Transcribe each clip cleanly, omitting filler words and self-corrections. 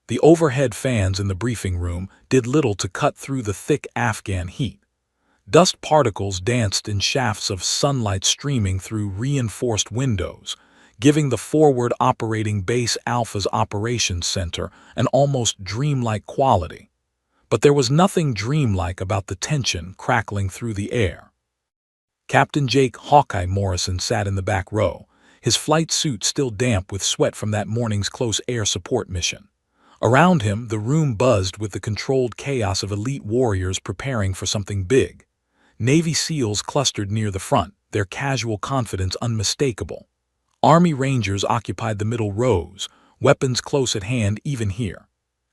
The overhead fans in the briefing room did little to cut through the thick Afghan heat. Dust particles danced in shafts of sunlight streaming through reinforced windows, giving the forward operating base Alpha's operations center an almost dreamlike quality. But there was nothing dreamlike about the tension crackling through the air. Captain Jake "Hawkeye" Morrison sat in the back row, his flight suit still damp with sweat from that morning's close air support mission. Around him, the room buzzed with the controlled chaos of elite warriors preparing for something big. Navy SEALs clustered near the front, their casual confidence unmistakable. Army Rangers occupied the middle rows, weapons close at hand even here.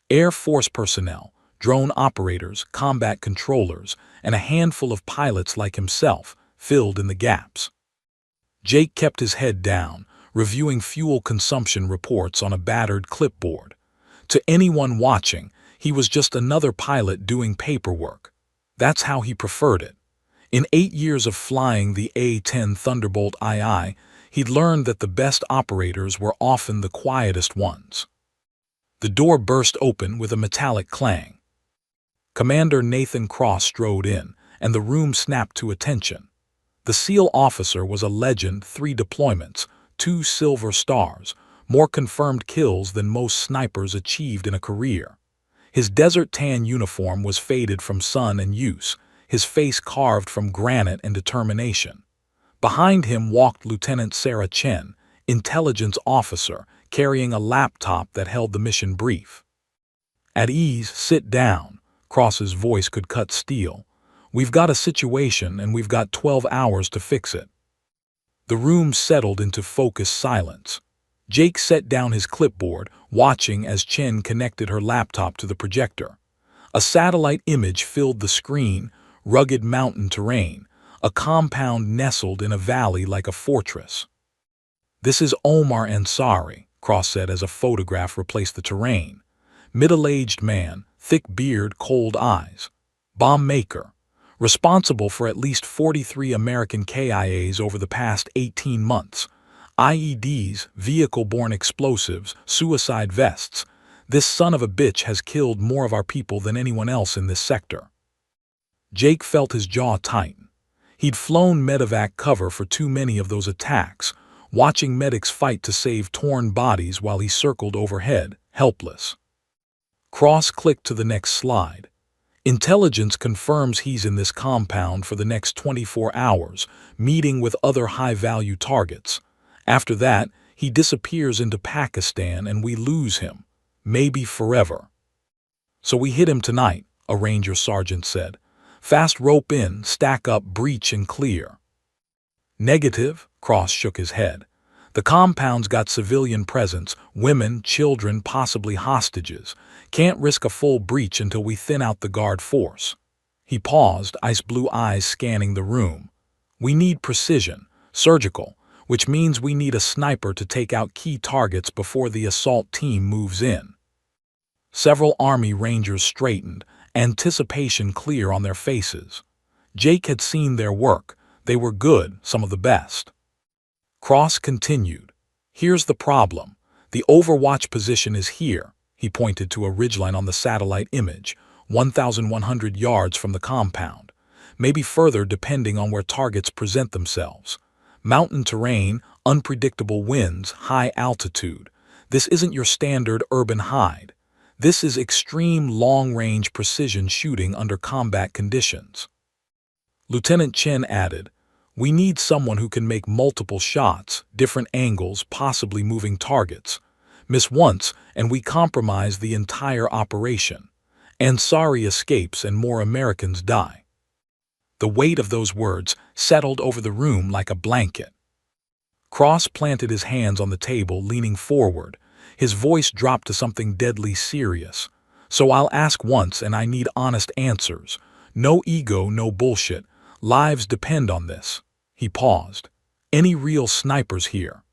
Air Force personnel, drone operators, combat controllers, and a handful of pilots like himself filled in the gaps. Jake kept his head down, reviewing fuel consumption reports on a battered clipboard. To anyone watching, he was just another pilot doing paperwork. That's how he preferred it. In 8 years of flying the A-10 Thunderbolt II, he'd learned that the best operators were often the quietest ones. The door burst open with a metallic clang. Commander Nathan Cross strode in, and the room snapped to attention. The SEAL officer was a legend: 3 deployments, 2 silver stars, more confirmed kills than most snipers achieved in a career. His desert tan uniform was faded from sun and use, his face carved from granite and determination. Behind him walked Lieutenant Sarah Chen, intelligence officer, carrying a laptop that held the mission brief. "At ease, sit down," Cross's voice could cut steel. "We've got a situation and we've got 12 hours to fix it." The room settled into focused silence. Jake set down his clipboard, watching as Chen connected her laptop to the projector. A satellite image filled the screen: rugged mountain terrain, a compound nestled in a valley like a fortress. "This is Omar Ansari," Cross said as a photograph replaced the terrain. Middle-aged man, thick beard, cold eyes. Bomb maker. Responsible for at least 43 American KIAs over the past 18 months. IEDs, vehicle-borne explosives, suicide vests. This son of a bitch has killed more of our people than anyone else in this sector. Jake felt his jaw tighten. He'd flown medevac cover for too many of those attacks, watching medics fight to save torn bodies while he circled overhead, helpless. Cross clicked to the next slide. "Intelligence confirms he's in this compound for the next 24 hours, meeting with other high-value targets. After that, he disappears into Pakistan and we lose him, maybe forever." "So we hit him tonight," a Ranger sergeant said. "Fast rope in, stack up, breach and clear." "Negative," Cross shook his head. "The compound's got civilian presence, women, children, possibly hostages. Can't risk a full breach until we thin out the guard force." He paused, ice-blue eyes scanning the room. "We need precision, surgical, which means we need a sniper to take out key targets before the assault team moves in." Several Army Rangers straightened, anticipation clear on their faces. Jake had seen their work. They were good, some of the best. Cross continued. "Here's the problem. The Overwatch position is here." He pointed to a ridgeline on the satellite image, 1,100 yards from the compound. Maybe further depending on where targets present themselves. Mountain terrain, unpredictable winds, high altitude. This isn't your standard urban hide. This is extreme long-range precision shooting under combat conditions. Lieutenant Chen added, "We need someone who can make multiple shots, different angles, possibly moving targets. Miss once, and we compromise the entire operation. Ansari escapes and more Americans die." The weight of those words settled over the room like a blanket. Cross planted his hands on the table, leaning forward. His voice dropped to something deadly serious. "So I'll ask once, and I need honest answers. No ego, no bullshit. Lives depend on this." He paused. "Any real snipers here?"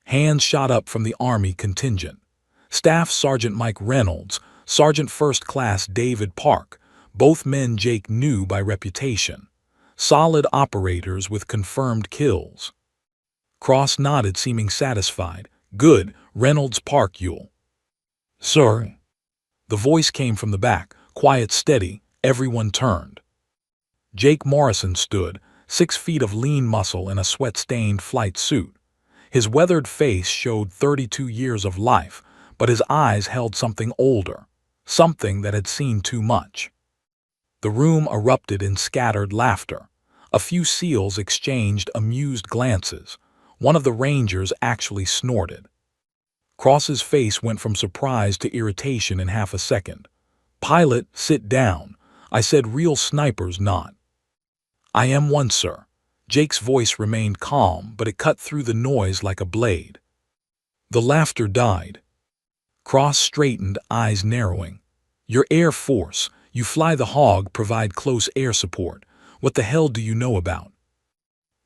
Hands shot up from the Army contingent. Staff Sergeant Mike Reynolds, Sergeant First Class David Park, both men Jake knew by reputation. Solid operators with confirmed kills. Cross nodded, seeming satisfied. "Good, Reynolds, Park, you'll." Sir. The voice came from the back, quiet, steady. Everyone turned. Jake Morrison stood, 6 feet of lean muscle in a sweat-stained flight suit. His weathered face showed 32 years of life, but his eyes held something older, something that had seen too much. The room erupted in scattered laughter. A few SEALs exchanged amused glances. One of the Rangers actually snorted. Cross's face went from surprise to irritation in half a second. "Pilot, sit down. I said real snipers, not." "I am one, sir." Jake's voice remained calm, but it cut through the noise like a blade. The laughter died. Cross straightened, eyes narrowing. "Your Air Force. You fly the Hog, provide close air support. What the hell do you know about?"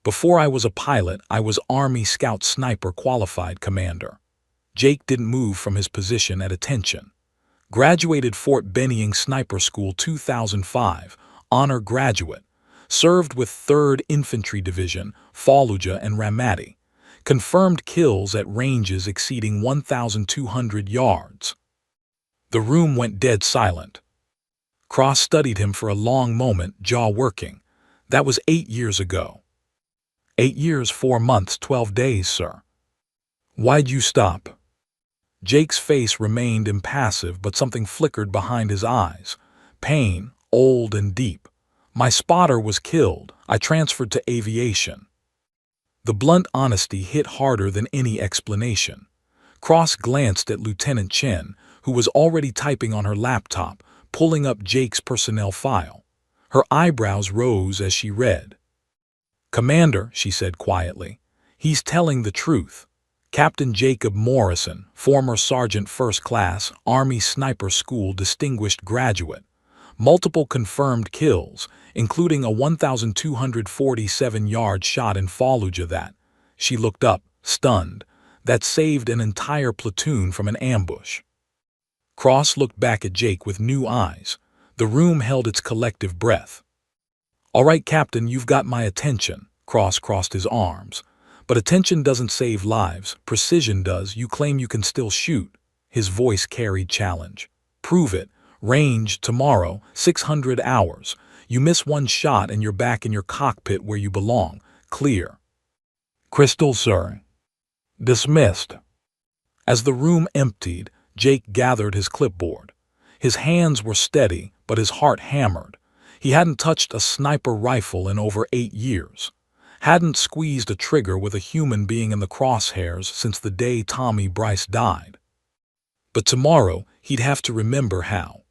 "Before I was a pilot, I was Army Scout Sniper qualified, Commander." Jake didn't move from his position at attention. Graduated Fort Benning Sniper School 2005, honor graduate. Served with 3rd Infantry Division, Fallujah and Ramadi. Confirmed kills at ranges exceeding 1,200 yards. The room went dead silent. Cross studied him for a long moment, jaw working. "That was 8 years ago." 8 years, 4 months, 12 days, sir." "Why'd you stop?" Jake's face remained impassive, but something flickered behind his eyes. Pain, old and deep. "My spotter was killed. I transferred to aviation." The blunt honesty hit harder than any explanation. Cross glanced at Lieutenant Chen, who was already typing on her laptop, pulling up Jake's personnel file. Her eyebrows rose as she read. "Commander," she said quietly, "he's telling the truth. Captain Jacob Morrison, former Sergeant First Class, Army Sniper School distinguished graduate. Multiple confirmed kills, including a 1,247-yard shot in Fallujah that," she looked up, stunned, "that saved an entire platoon from an ambush." Cross looked back at Jake with new eyes. The room held its collective breath. "All right, Captain, you've got my attention." Cross crossed his arms. "But attention doesn't save lives, precision does. You claim you can still shoot." His voice carried challenge. "Prove it. Range, tomorrow, 600 hours. You miss one shot and you're back in your cockpit where you belong. Clear." "Crystal, sir." "Dismissed." As the room emptied, Jake gathered his clipboard. His hands were steady, but his heart hammered. He hadn't touched a sniper rifle in over 8 years. Hadn't squeezed a trigger with a human being in the crosshairs since the day Tommy Bryce died. But tomorrow, he'd have to remember how.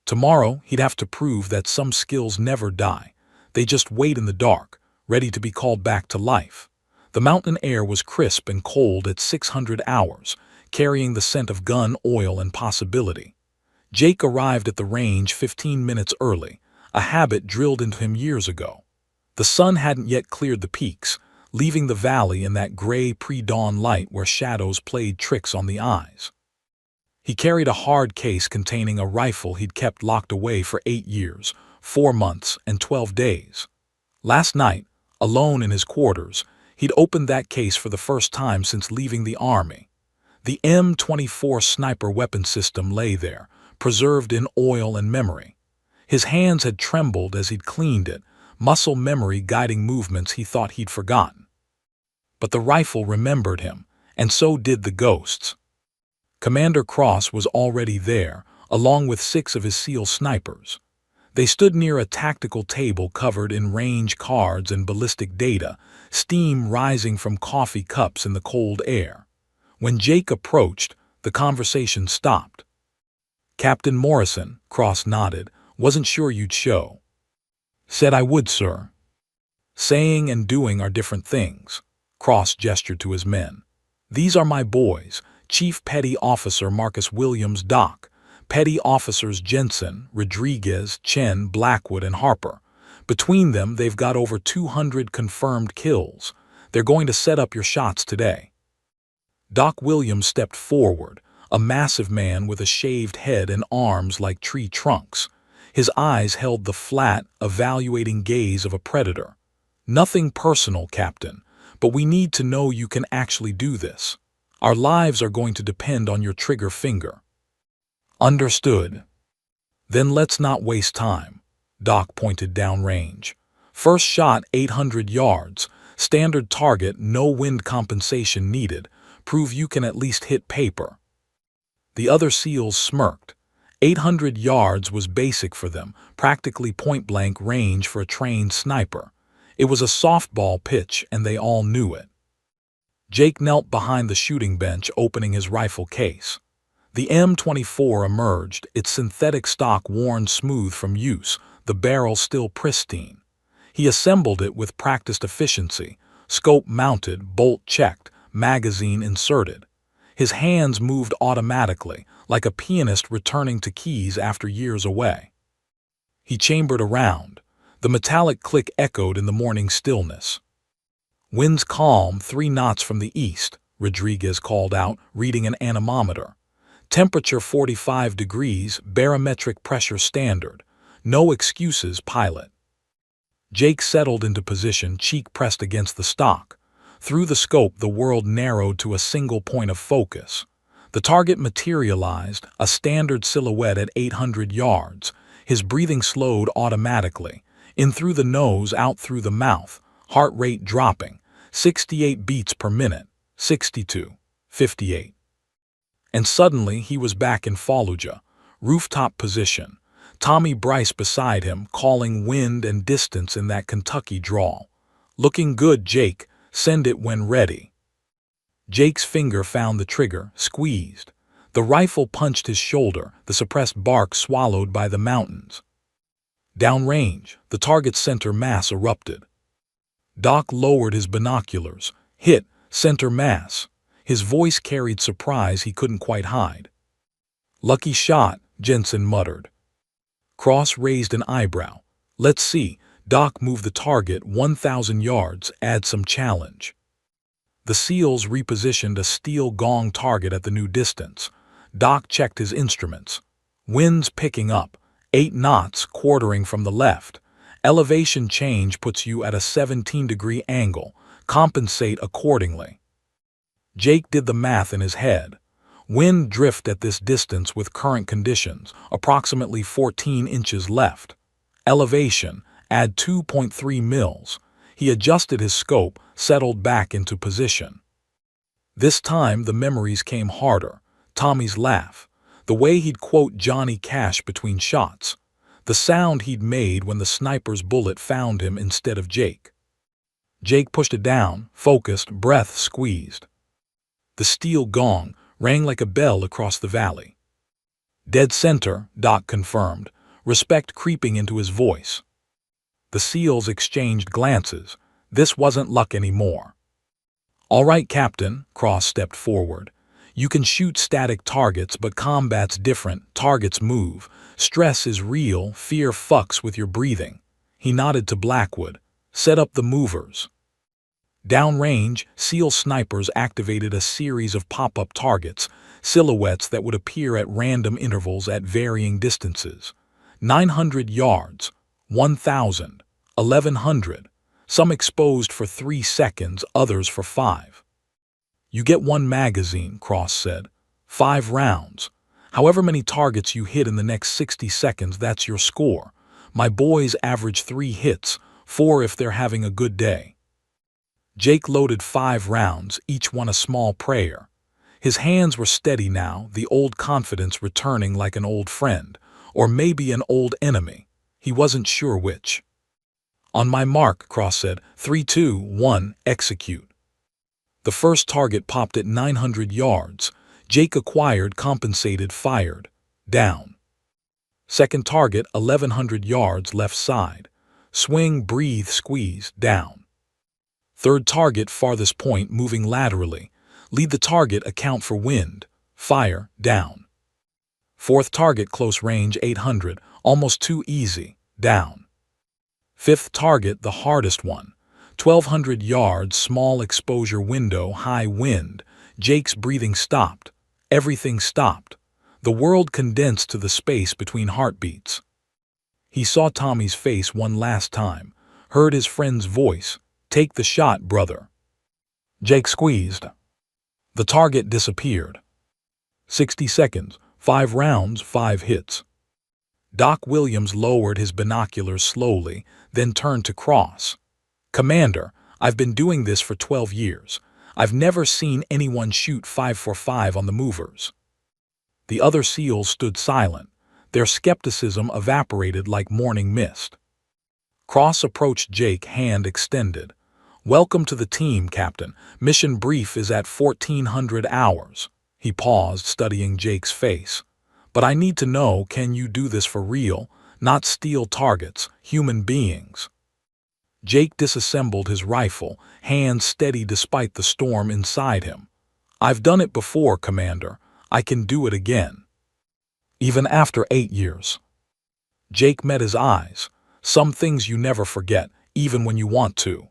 Tomorrow, he'd have to prove that some skills never die. They just wait in the dark, ready to be called back to life. The mountain air was crisp and cold at 600 hours, carrying the scent of gun, oil, and possibility. Jake arrived at the range 15 minutes early, a habit drilled into him years ago. The sun hadn't yet cleared the peaks, leaving the valley in that gray pre-dawn light where shadows played tricks on the eyes. He carried a hard case containing a rifle he'd kept locked away for 8 years, 4 months, and 12 days. Last night, alone in his quarters, he'd opened that case for the first time since leaving the Army. The M24 sniper weapon system lay there, preserved in oil and memory. His hands had trembled as he'd cleaned it, muscle memory guiding movements he thought he'd forgotten. But the rifle remembered him, and so did the ghosts. Commander Cross was already there, along with 6 of his SEAL snipers. They stood near a tactical table covered in range cards and ballistic data, steam rising from coffee cups in the cold air. When Jake approached, the conversation stopped. "Captain Morrison," Cross nodded, "wasn't sure you'd show." "Said I would, sir." "Saying and doing are different things." Cross gestured to his men. "These are my boys, Chief Petty Officer Marcus Williams, Doc, Petty Officers Jensen, Rodriguez, Chen, Blackwood, and Harper. Between them, they've got over 200 confirmed kills. They're going to set up your shots today." Doc Williams stepped forward, a massive man with a shaved head and arms like tree trunks. His eyes held the flat, evaluating gaze of a predator. "Nothing personal, Captain, but we need to know you can actually do this. Our lives are going to depend on your trigger finger." Understood. Then let's not waste time. Doc pointed downrange. First shot 800 yards. Standard target, no wind compensation needed. Prove you can at least hit paper. The other SEALs smirked. 800 yards was basic for them, practically point-blank range for a trained sniper. It was a softball pitch, and they all knew it. Jake knelt behind the shooting bench, opening his rifle case. The M24 emerged, its synthetic stock worn smooth from use, the barrel still pristine. He assembled it with practiced efficiency, scope mounted, bolt checked, magazine inserted. His hands moved automatically, like a pianist returning to keys after years away. He chambered a round. The metallic click echoed in the morning stillness. "Wind's calm, 3 knots from the east," Rodriguez called out, reading an anemometer. "Temperature 45 degrees, barometric pressure standard. No excuses, pilot." Jake settled into position, cheek pressed against the stock. Through the scope, the world narrowed to a single point of focus. The target materialized, a standard silhouette at 800 yards. His breathing slowed automatically, in through the nose, out through the mouth, heart rate dropping, 68 beats per minute, 62, 58. And suddenly he was back in Fallujah, rooftop position. Tommy Bryce beside him, calling wind and distance in that Kentucky drawl. "Looking good, Jake. Send it when ready." Jake's finger found the trigger, squeezed. The rifle punched his shoulder, the suppressed bark swallowed by the mountains. Downrange, the target's center mass erupted. Doc lowered his binoculars. "Hit, center mass." His voice carried surprise he couldn't quite hide. "Lucky shot," Jensen muttered. Cross raised an eyebrow. "Let's see." Doc moved the target 1,000 yards, add some challenge. The SEALs repositioned a steel gong target at the new distance. Doc checked his instruments. Wind's picking up, 8 knots, quartering from the left. Elevation change puts you at a 17-degree angle. Compensate accordingly. Jake did the math in his head. Wind drift at this distance with current conditions, approximately 14 inches left. Elevation, add 2.3 mils. He adjusted his scope, settled back into position. This time the memories came harder. Tommy's laugh. The way he'd quote Johnny Cash between shots. The sound he'd made when the sniper's bullet found him instead of Jake. Jake pushed it down, focused, breath squeezed. The steel gong rang like a bell across the valley. "Dead center," Doc confirmed, respect creeping into his voice. The SEALs exchanged glances. This wasn't luck anymore. "All right, Captain," Cross stepped forward. "You can shoot static targets, but combat's different. Targets move. Stress is real. Fear fucks with your breathing." He nodded to Blackwood. "Set up the movers." Downrange, SEAL snipers activated a series of pop-up targets, silhouettes that would appear at random intervals at varying distances. 900 yards, 1,000, 1,100, some exposed for 3 seconds, others for 5. "You get 1 magazine," Cross said. 5 rounds. However many targets you hit in the next 60 seconds, that's your score. My boys average 3 hits, 4 if they're having a good day. Jake loaded 5 rounds, each one a small prayer. His hands were steady now, the old confidence returning like an old friend, or maybe an old enemy. He wasn't sure which. "On my mark," Cross said. 3, 2, 1, execute. The first target popped at 900 yards. Jake acquired, compensated, fired. Down. Second target, 1,100 yards, left side. Swing, breathe, squeeze, down. Third target, farthest point, moving laterally. Lead the target, account for wind. Fire, down. Fourth target, close range, 800, almost too easy, down. Fifth target, the hardest one. 1,200 yards, small exposure window, high wind. Jake's breathing stopped. Everything stopped. The world condensed to the space between heartbeats. He saw Tommy's face one last time, heard his friend's voice. "Take the shot, brother." Jake squeezed. The target disappeared. 60 seconds, 5 rounds, 5 hits. Doc Williams lowered his binoculars slowly, then turned to Cross. Commander, I've been doing this for 12 years. I've never seen anyone shoot 5 for 5 on the movers. The other SEALs stood silent. Their skepticism evaporated like morning mist. Cross approached Jake, hand extended. Welcome to the team, Captain. Mission brief is at 1400 hours. He paused, studying Jake's face. But I need to know, can you do this for real? Not steel targets, human beings. Jake disassembled his rifle, hands steady despite the storm inside him. I've done it before, Commander. I can do it again. Even after 8 years. Jake met his eyes. Some things you never forget, even when you want to.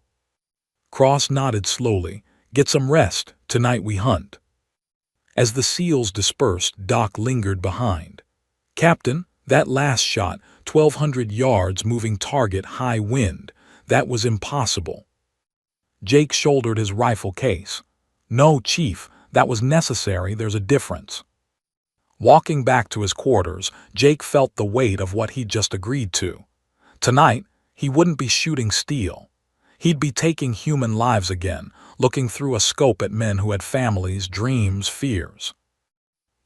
Cross nodded slowly. Get some rest. Tonight we hunt. As the SEALs dispersed, Doc lingered behind. Captain, that last shot, 1,200 yards, moving target, high wind. That was impossible. Jake shouldered his rifle case. No, Chief, that was necessary. There's a difference. Walking back to his quarters, Jake felt the weight of what he'd just agreed to. Tonight, he wouldn't be shooting steel. He'd be taking human lives again, looking through a scope at men who had families, dreams, fears.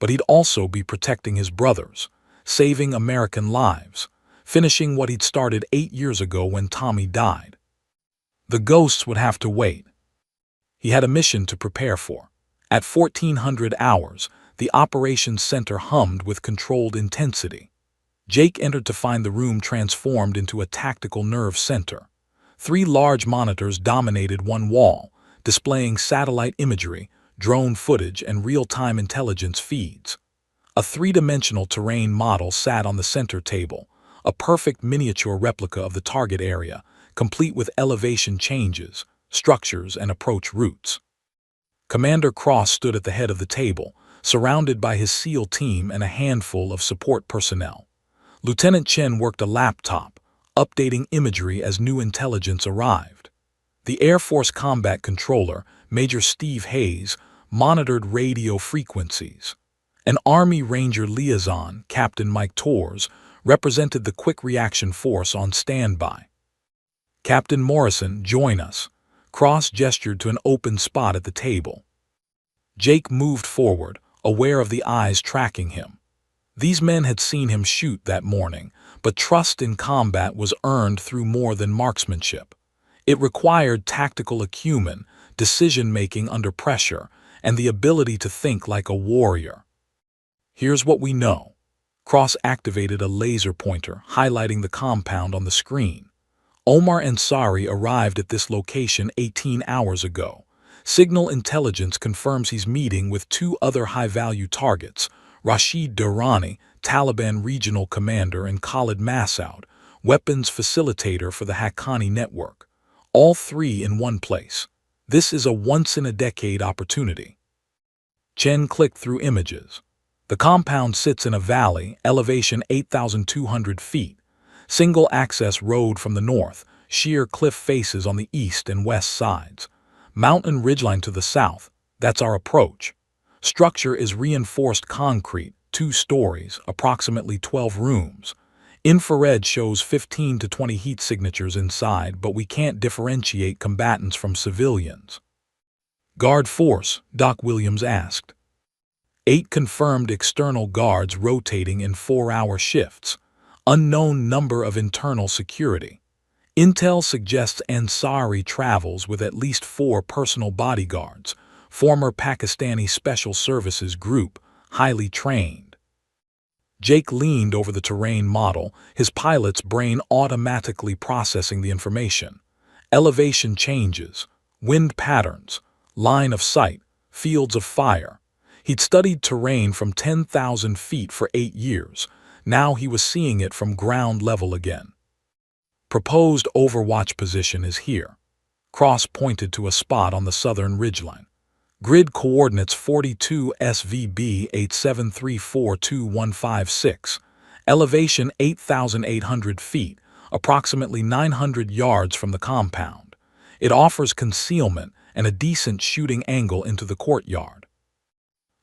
But he'd also be protecting his brothers, saving American lives, finishing what he'd started 8 years ago when Tommy died. The ghosts would have to wait. He had a mission to prepare for. At 1400 hours, the operations center hummed with controlled intensity. Jake entered to find the room transformed into a tactical nerve center. 3 large monitors dominated one wall, displaying satellite imagery, drone footage, and real-time intelligence feeds. A 3-dimensional terrain model sat on the center table, a perfect miniature replica of the target area, complete with elevation changes, structures, and approach routes. Commander Cross stood at the head of the table, surrounded by his SEAL team and a handful of support personnel. Lieutenant Chen worked a laptop, updating imagery as new intelligence arrived. The Air Force Combat Controller, Major Steve Hayes, monitored radio frequencies. An Army Ranger liaison, Captain Mike Torres, represented the Quick Reaction Force on standby. Captain Morrison, join us. Cross gestured to an open spot at the table. Jake moved forward, aware of the eyes tracking him. These men had seen him shoot that morning, but trust in combat was earned through more than marksmanship. It required tactical acumen, decision-making under pressure, and the ability to think like a warrior. Here's what we know. Cross activated a laser pointer, highlighting the compound on the screen. Omar Ansari arrived at this location 18 hours ago. Signal intelligence confirms he's meeting with 2 other high-value targets, Rashid Durrani, Taliban regional commander, and Khalid Massoud, weapons facilitator for the Haqqani network. All 3 in one place. This is a once-in-a-decade opportunity. Chen clicked through images. The compound sits in a valley, elevation 8,200 feet. Single-access road from the north, sheer cliff faces on the east and west sides. Mountain ridgeline to the south, that's our approach. Structure is reinforced concrete, 2 stories, approximately 12 rooms. Infrared shows 15 to 20 heat signatures inside, but we can't differentiate combatants from civilians. Guard force, Doc Williams asked. 8 confirmed external guards rotating in 4-hour shifts. Unknown number of internal security. Intel suggests Ansari travels with at least 4 personal bodyguards, former Pakistani Special Services Group, highly trained. Jake leaned over the terrain model, his pilot's brain automatically processing the information. Elevation changes, wind patterns, line of sight, fields of fire. He'd studied terrain from 10,000 feet for 8 years. Now he was seeing it from ground level again. Proposed overwatch position is here. Cross pointed to a spot on the southern ridgeline. Grid coordinates 42 SVB 87342156. Elevation 8,800 feet, approximately 900 yards from the compound. It offers concealment and a decent shooting angle into the courtyard.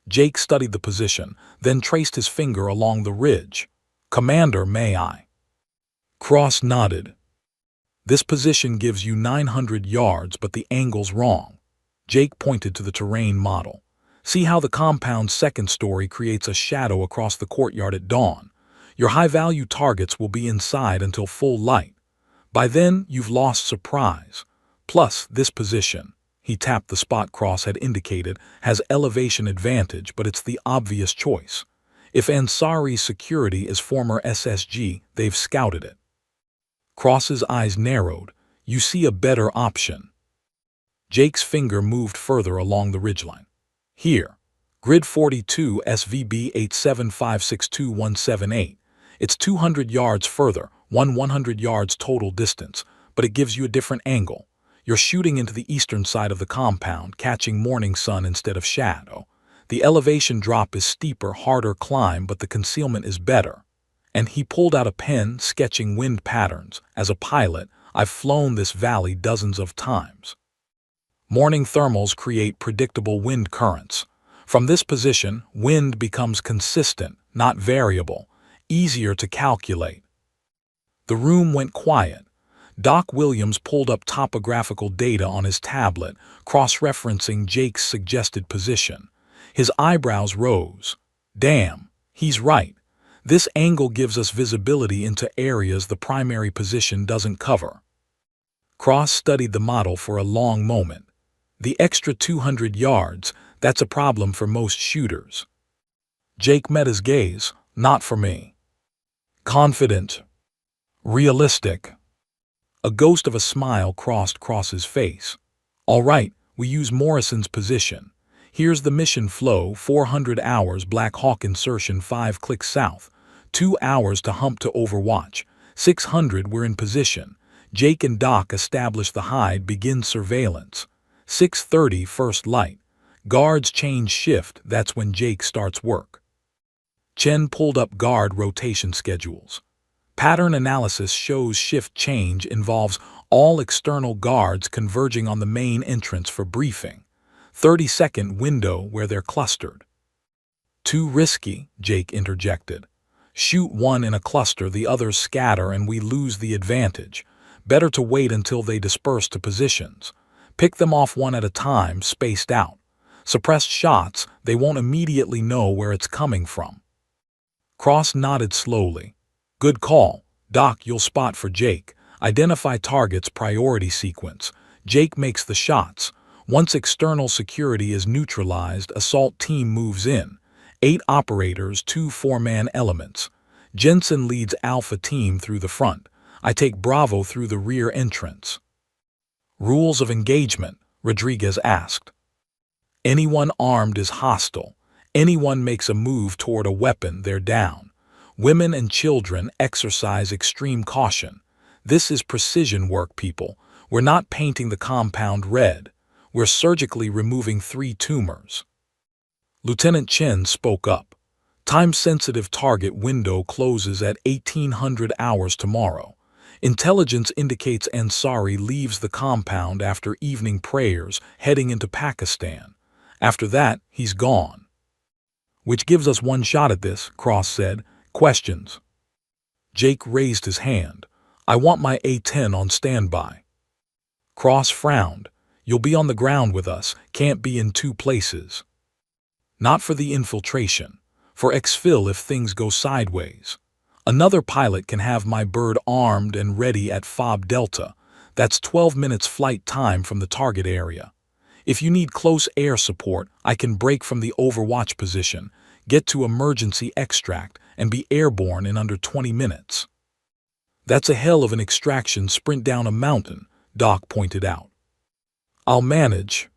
Jake studied the position, then traced his finger along the ridge. "Commander, may I?" Cross nodded. "This position gives you 900 yards, but the angle's wrong." Jake pointed to the terrain model. "See how the compound's second story creates a shadow across the courtyard at dawn? Your high-value targets will be inside until full light. By then, you've lost surprise. Plus, this position," he tapped the spot Cross had indicated, "has elevation advantage, but it's the obvious choice. If Ansari's security is former SSG, they've scouted it." Cross's eyes narrowed. "You see a better option." Jake's finger moved further along the ridgeline. "Here. Grid 42 SVB 87562-178. It's 200 yards further, 100 yards total distance, but it gives you a different angle. You're shooting into the eastern side of the compound, catching morning sun instead of shadow. The elevation drop is steeper, harder climb, but the concealment is better." And he pulled out a pen, sketching wind patterns. "As a pilot, I've flown this valley dozens of times. Morning thermals create predictable wind currents. From this position, wind becomes consistent, not variable, easier to calculate." The room went quiet. Doc Williams pulled up topographical data on his tablet, cross-referencing Jake's suggested position. His eyebrows rose. "Damn, he's right. This angle gives us visibility into areas the primary position doesn't cover." Cross studied the model for a long moment. "The extra 200 yards, that's a problem for most shooters." Jake met his gaze. "Not for me." "Confident. Realistic." A ghost of a smile crossed Cross's face. "All right, we use Morrison's position. Here's the mission flow: 400 hours Black Hawk insertion 5 clicks south, 2 hours to hump to Overwatch, 600 we're in position. Jake and Doc establish the hide, begin surveillance. 6:30 first light. Guards change shift, that's when Jake starts work." Chen pulled up guard rotation schedules. "Pattern analysis shows shift change involves all external guards converging on the main entrance for briefing. 30-second window where they're clustered." "Too risky," Jake interjected. "Shoot one in a cluster, the others scatter, and we lose the advantage. Better to wait until they disperse to positions. Pick them off one at a time, spaced out. Suppressed shots, they won't immediately know where it's coming from." Cross nodded slowly. "Good call. Doc, you'll spot for Jake. Identify targets, priority sequence. Jake makes the shots. Once external security is neutralized, assault team moves in. 8 operators, 2 4-man elements. Jensen leads Alpha team through the front. I take Bravo through the rear entrance." "Rules of engagement?" Rodriguez asked. "Anyone armed is hostile. Anyone makes a move toward a weapon, they're down. Women and children exercise extreme caution. This is precision work, people. We're not painting the compound red. We're surgically removing 3 tumors." Lieutenant Chen spoke up. "Time-sensitive target window closes at 1800 hours tomorrow. Intelligence indicates Ansari leaves the compound after evening prayers, heading into Pakistan. After that, he's gone." "Which gives us one shot at this," Cross said. "Questions?" Jake raised his hand. "I want my A-10 on standby." Cross frowned. "You'll be on the ground with us, can't be in 2 places." "Not for the infiltration. For exfil if things go sideways. Another pilot can have my bird armed and ready at FOB Delta. That's 12 minutes flight time from the target area. If you need close air support, I can break from the Overwatch position, get to emergency extract, and be airborne in under 20 minutes." "That's a hell of an extraction sprint down a mountain," Doc pointed out. "I'll manage."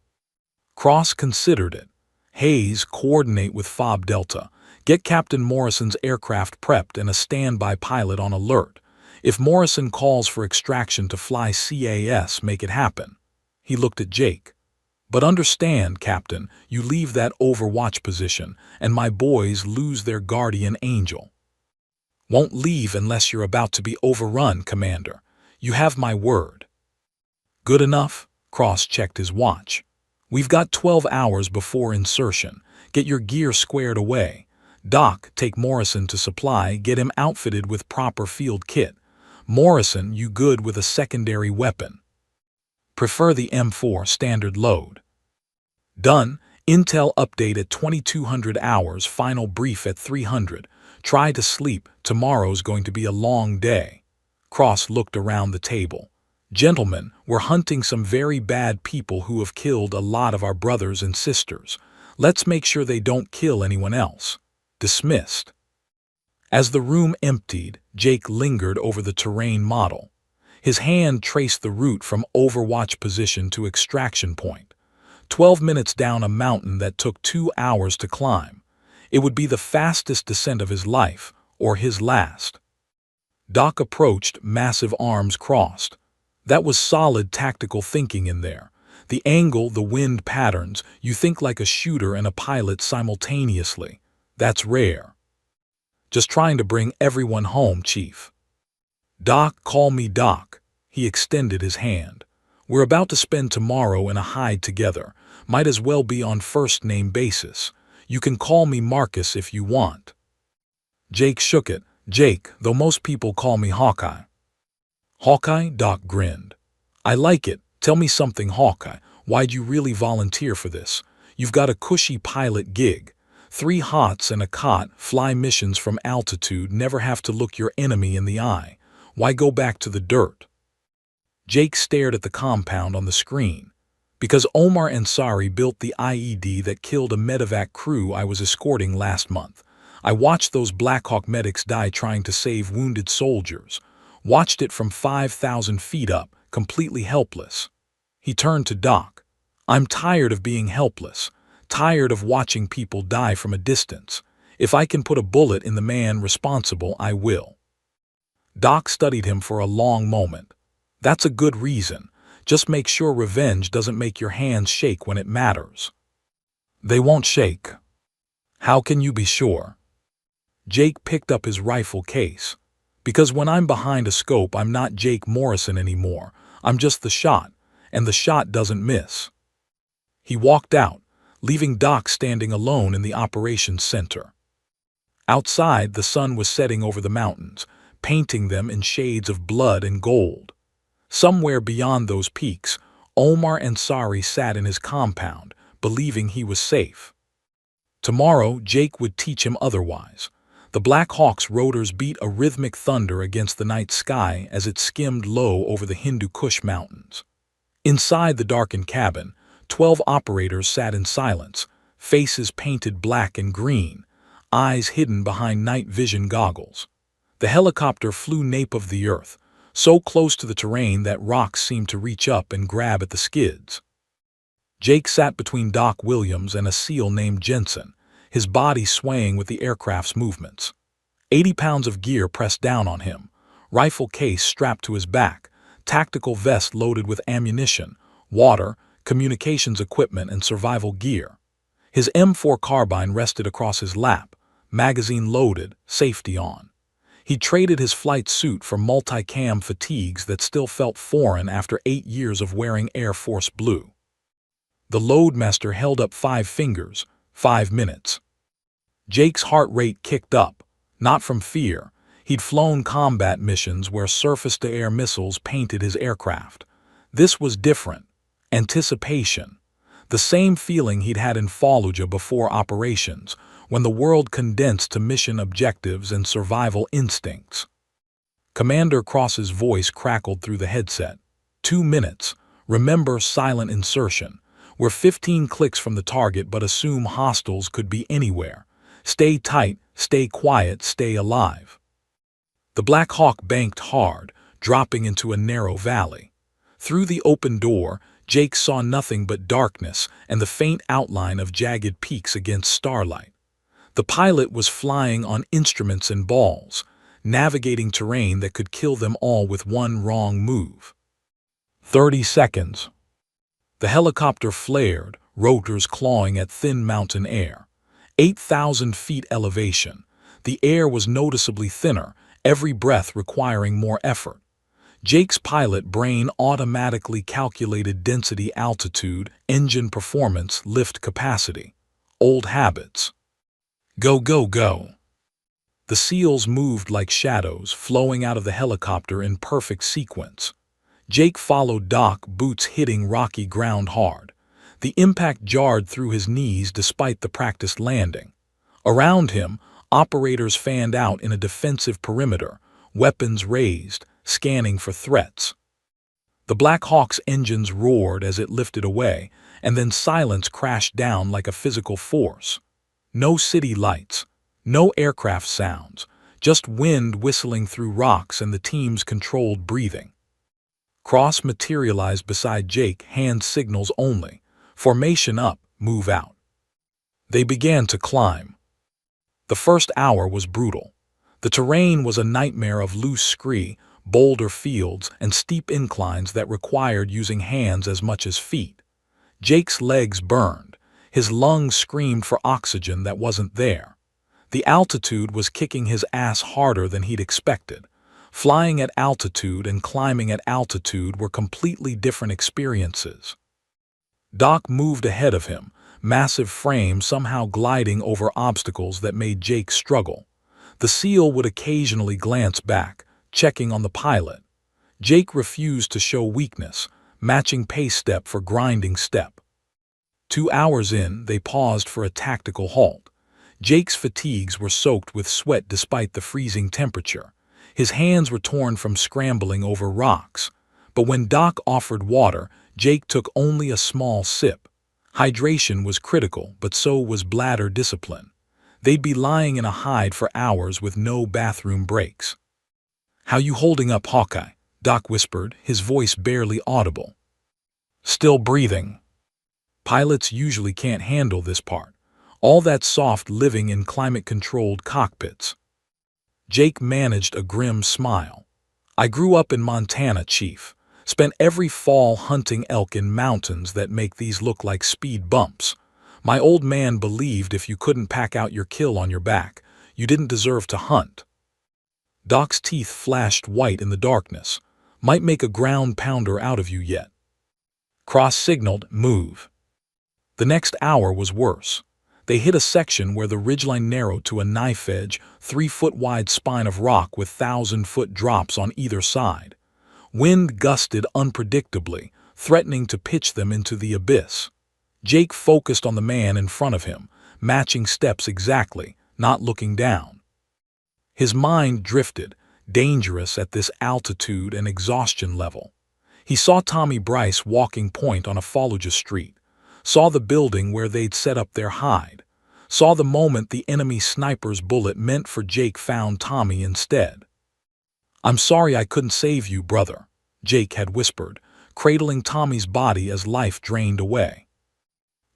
Cross considered it. "Hayes, coordinate with FOB Delta. Get Captain Morrison's aircraft prepped and a standby pilot on alert. If Morrison calls for extraction to fly CAS, make it happen." He looked at Jake. "But understand, Captain, you leave that Overwatch position, and my boys lose their guardian angel." "Won't leave unless you're about to be overrun, Commander. You have my word." "Good enough." Cross checked his watch. "We've got 12 hours before insertion. Get your gear squared away. Doc, take Morrison to supply, get him outfitted with proper field kit. Morrison, you good with a secondary weapon. Prefer the M4 standard load. Done. Intel update at 2200 hours, final brief at 300. Try to sleep, tomorrow's going to be a long day. Cross looked around the table. Gentlemen, we're hunting some very bad people who have killed a lot of our brothers and sisters. Let's make sure they don't kill anyone else. Dismissed. As the room emptied, Jake lingered over the terrain model. His hand traced the route from overwatch position to extraction point. 12 minutes down a mountain that took 2 hours to climb. It would be the fastest descent of his life, or his last. Doc approached, massive arms crossed. That was solid tactical thinking in there. The angle, the wind patterns, you think like a shooter and a pilot simultaneously. That's rare. Just trying to bring everyone home, Chief. Doc, call me Doc. He extended his hand. We're about to spend tomorrow in a hide together. Might as well be on first-name basis. You can call me Marcus if you want. Jake shook it. Jake, though most people call me Hawkeye. Hawkeye? Doc grinned. I like it. Tell me something, Hawkeye. Why'd you really volunteer for this? You've got a cushy pilot gig. 3 hots and a cot, fly missions from altitude, never have to look your enemy in the eye. Why go back to the dirt? Jake stared at the compound on the screen. Because Omar Ansari built the IED that killed a medevac crew I was escorting last month. I watched those Blackhawk medics die trying to save wounded soldiers. Watched it from 5,000 feet up, completely helpless. He turned to Doc. I'm tired of being helpless. Tired of watching people die from a distance. If I can put a bullet in the man responsible, I will. Doc studied him for a long moment. That's a good reason. Just make sure revenge doesn't make your hands shake when it matters. They won't shake. How can you be sure? Jake picked up his rifle case. Because when I'm behind a scope, I'm not Jake Morrison anymore. I'm just the shot, and the shot doesn't miss. He walked out, leaving Doc standing alone in the operations center. Outside, the sun was setting over the mountains, painting them in shades of blood and gold. Somewhere beyond those peaks, Omar Ansari sat in his compound, believing he was safe. Tomorrow, Jake would teach him otherwise. The Black Hawk's rotors beat a rhythmic thunder against the night sky as it skimmed low over the Hindu Kush mountains. Inside the darkened cabin, 12 operators sat in silence, faces painted black and green, eyes hidden behind night vision goggles. The helicopter flew nape of the earth, so close to the terrain that rocks seemed to reach up and grab at the skids. Jake sat between Doc Williams and a SEAL named Jensen, his body swaying with the aircraft's movements. 80 pounds of gear pressed down on him, rifle case strapped to his back, tactical vest loaded with ammunition, water, communications equipment, and survival gear. His M4 carbine rested across his lap, magazine loaded, safety on. He traded his flight suit for multicam fatigues that still felt foreign after 8 years of wearing Air Force Blue. The loadmaster held up 5 fingers, 5 minutes. Jake's heart rate kicked up, not from fear. He'd flown combat missions where surface-to-air missiles painted his aircraft. This was different. Anticipation. The same feeling he'd had in Fallujah before operations, when the world condensed to mission objectives and survival instincts. Commander Cross's voice crackled through the headset. 2 minutes. Remember silent insertion. We're 15 clicks from the target but assume hostiles could be anywhere. Stay tight, stay quiet, stay alive. The Black Hawk banked hard, dropping into a narrow valley. Through the open door, Jake saw nothing but darkness and the faint outline of jagged peaks against starlight. The pilot was flying on instruments and balls, navigating terrain that could kill them all with one wrong move. 30 seconds. The helicopter flared, rotors clawing at thin mountain air. 8,000 feet elevation. The air was noticeably thinner, every breath requiring more effort. Jake's pilot brain automatically calculated density, altitude, engine performance, lift capacity. Old habits. Go, go, go. The SEALs moved like shadows, flowing out of the helicopter in perfect sequence. Jake followed Doc, boots hitting rocky ground hard. The impact jarred through his knees despite the practiced landing. Around him, operators fanned out in a defensive perimeter, weapons raised, scanning for threats. The Black Hawk's engines roared as it lifted away, and then silence crashed down like a physical force. No city lights, no aircraft sounds, just wind whistling through rocks and the team's controlled breathing. Cross materialized beside Jake, hand signals only. Formation up, move out. They began to climb. The first hour was brutal. The terrain was a nightmare of loose scree, boulder fields, and steep inclines that required using hands as much as feet. Jake's legs burned. His lungs screamed for oxygen that wasn't there. The altitude was kicking his ass harder than he'd expected. Flying at altitude and climbing at altitude were completely different experiences. Doc moved ahead of him, massive frame somehow gliding over obstacles that made Jake struggle. The SEAL would occasionally glance back, checking on the pilot. Jake refused to show weakness, matching pace step for grinding step. 2 hours in, they paused for a tactical halt. Jake's fatigues were soaked with sweat despite the freezing temperature. His hands were torn from scrambling over rocks. But when Doc offered water, Jake took only a small sip. Hydration was critical, but so was bladder discipline. They'd be lying in a hide for hours with no bathroom breaks. "How you holding up, Hawkeye?" Doc whispered, his voice barely audible. "Still breathing." Pilots usually can't handle this part. All that soft living in climate-controlled cockpits. Jake managed a grim smile. "I grew up in Montana, Chief. Spent every fall hunting elk in mountains that make these look like speed bumps. My old man believed if you couldn't pack out your kill on your back, you didn't deserve to hunt." Doc's teeth flashed white in the darkness. "Might make a ground pounder out of you yet." Cross signaled, "Move." The next hour was worse. They hit a section where the ridgeline narrowed to a knife-edge, 3-foot-wide spine of rock with 1,000-foot drops on either side. Wind gusted unpredictably, threatening to pitch them into the abyss. Jake focused on the man in front of him, matching steps exactly, not looking down. His mind drifted, dangerous at this altitude and exhaustion level. He saw Tommy Bryce walking point on a Fallujah street, saw the building where they'd set up their hide, saw the moment the enemy sniper's bullet meant for Jake found Tommy instead. "I'm sorry I couldn't save you, brother," Jake had whispered, cradling Tommy's body as life drained away.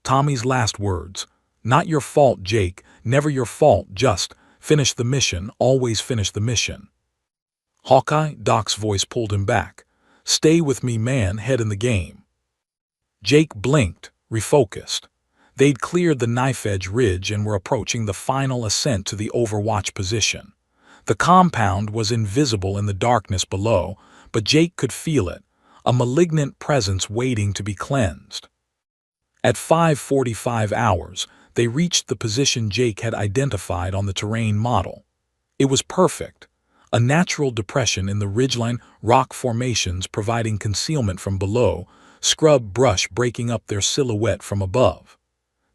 Tommy's last words, "Not your fault, Jake, never your fault, just finish the mission, always finish the mission." "Hawkeye," Doc's voice pulled him back. "Stay with me, man, head in the game." Jake blinked, refocused. They'd cleared the knife-edge ridge and were approaching the final ascent to the overwatch position. The compound was invisible in the darkness below, but Jake could feel it, a malignant presence waiting to be cleansed. At 5:45 hours, they reached the position Jake had identified on the terrain model. It was perfect, a natural depression in the ridgeline, rock formations providing concealment from below, scrub brush breaking up their silhouette from above.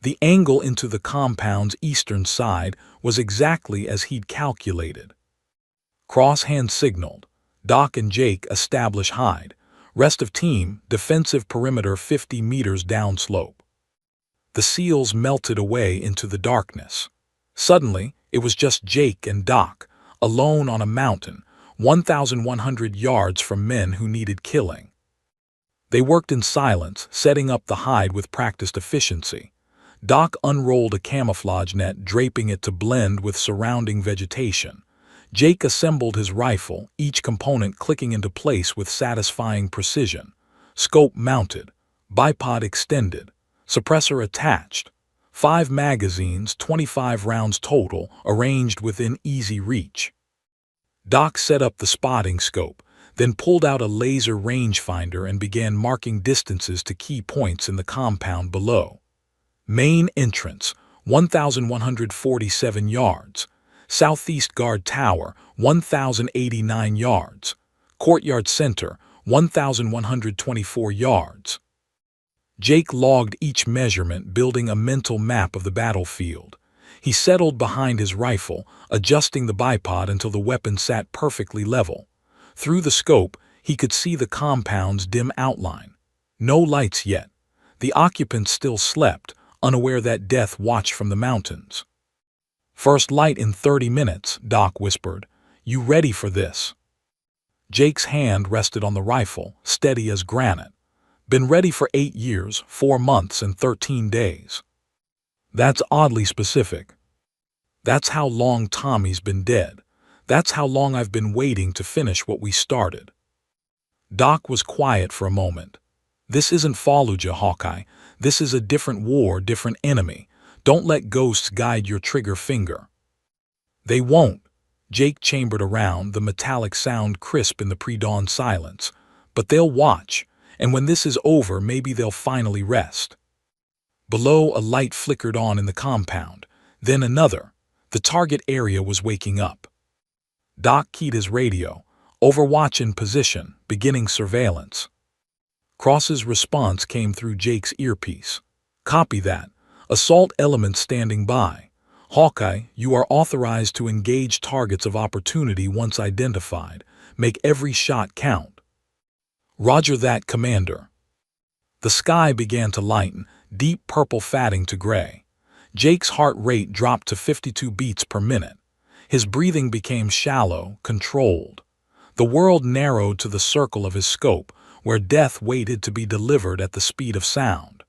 The angle into the compound's eastern side was exactly as he'd calculated. Cross hand signaled. Doc and Jake establish hide. Rest of team, defensive perimeter 50 meters downslope. The SEALs melted away into the darkness. Suddenly, it was just Jake and Doc, alone on a mountain, 1,100 yards from men who needed killing. They worked in silence, setting up the hide with practiced efficiency. Doc unrolled a camouflage net, draping it to blend with surrounding vegetation. Jake assembled his rifle, each component clicking into place with satisfying precision. Scope mounted, bipod extended, suppressor attached. 5 magazines, 25 rounds total, arranged within easy reach. Doc set up the spotting scope, then pulled out a laser rangefinder and began marking distances to key points in the compound below. Main entrance, 1,147 yards. Southeast Guard Tower, 1,089 yards. Courtyard Center, 1,124 yards. Jake logged each measurement, building a mental map of the battlefield. He settled behind his rifle, adjusting the bipod until the weapon sat perfectly level. Through the scope, he could see the compound's dim outline. No lights yet. The occupants still slept, unaware that death watched from the mountains. "First light in 30 minutes, Doc whispered. "You ready for this?" Jake's hand rested on the rifle, steady as granite. "Been ready for 8 years, 4 months, and 13 days. "That's oddly specific. "That's how long Tommy's been dead. That's how long I've been waiting to finish what we started." Doc was quiet for a moment. "This isn't Fallujah, Hawkeye. This is a different war, different enemy. Don't let ghosts guide your trigger finger." "They won't." Jake chambered around, the metallic sound crisp in the pre-dawn silence. "But they'll watch, and when this is over, maybe they'll finally rest." Below, a light flickered on in the compound, then another. The target area was waking up. Doc keyed his radio. "Overwatch in position, beginning surveillance." Cross's response came through Jake's earpiece. "Copy that. Assault elements standing by. Hawkeye, you are authorized to engage targets of opportunity once identified. Make every shot count." "Roger that, Commander." The sky began to lighten, deep purple fatting to gray. Jake's heart rate dropped to 52 beats per minute. His breathing became shallow, controlled. The world narrowed to the circle of his scope, where death waited to be delivered at the speed of sound.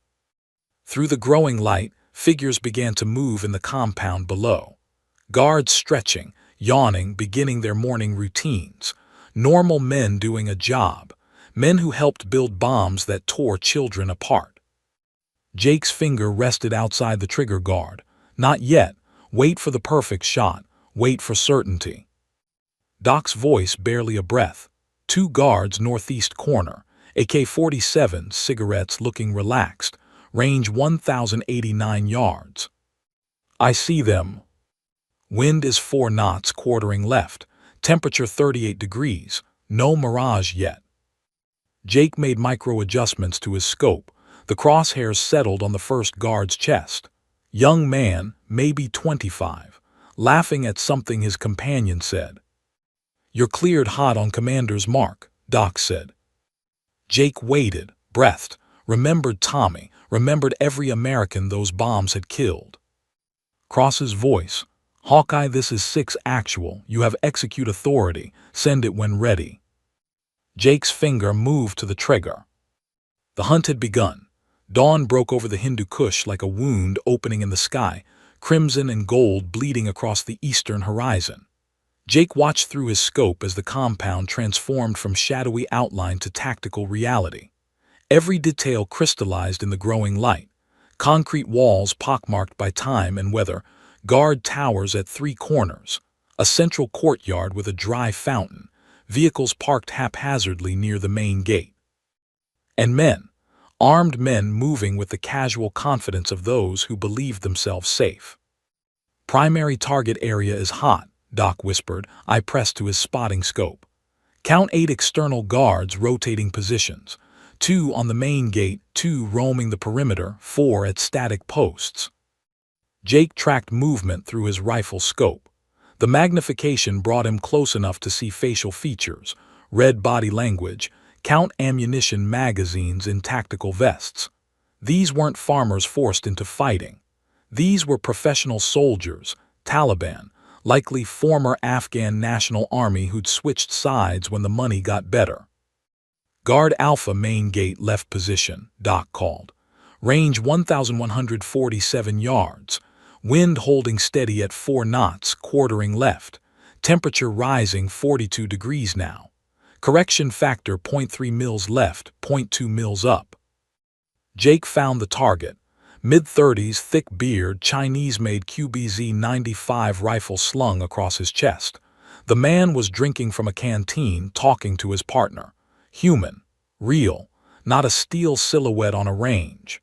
Through the growing light, figures began to move in the compound below. Guards stretching, yawning, beginning their morning routines. Normal men doing a job. Men who helped build bombs that tore children apart. Jake's finger rested outside the trigger guard. "Not yet. Wait for the perfect shot. Wait for certainty." Doc's voice barely a breath. 2 guards northeast corner. AK-47, cigarettes, looking relaxed. Range 1,089 yards. "I see them." Wind is 4 knots, quartering left. Temperature 38 degrees. No mirage yet. Jake made micro-adjustments to his scope. The crosshairs settled on the first guard's chest. Young man, maybe 25, laughing at something his companion said. "You're cleared hot on Commander's mark," Doc said. Jake waited, breathed, remembered Tommy, remembered every American those bombs had killed. Cross's voice. "Hawkeye, this is 6 actual. You have execute authority. Send it when ready." Jake's finger moved to the trigger. The hunt had begun. Dawn broke over the Hindu Kush like a wound opening in the sky, crimson and gold bleeding across the eastern horizon. Jake watched through his scope as the compound transformed from shadowy outline to tactical reality. Every detail crystallized in the growing light. Concrete walls pockmarked by time and weather, guard towers at 3 corners, a central courtyard with a dry fountain, vehicles parked haphazardly near the main gate. And men, armed men moving with the casual confidence of those who believed themselves safe. "Primary target area is hot," Doc whispered. I pressed to his spotting scope. "Count 8 external guards rotating positions. 2 on the main gate, 2 roaming the perimeter, 4 at static posts." Jake tracked movement through his rifle scope. The magnification brought him close enough to see facial features, read body language, count ammunition magazines in tactical vests. These weren't farmers forced into fighting. These were professional soldiers, Taliban, likely former Afghan National Army who'd switched sides when the money got better. "Guard Alpha main gate left position," Doc called. "Range 1,147 yards. Wind holding steady at 4 knots, quartering left. Temperature rising 42 degrees now. Correction factor 0.3 mils left, 0.2 mils up." Jake found the target. Mid-30s, thick beard, Chinese-made QBZ-95 rifle slung across his chest. The man was drinking from a canteen, talking to his partner. Human. Real. Not a steel silhouette on a range.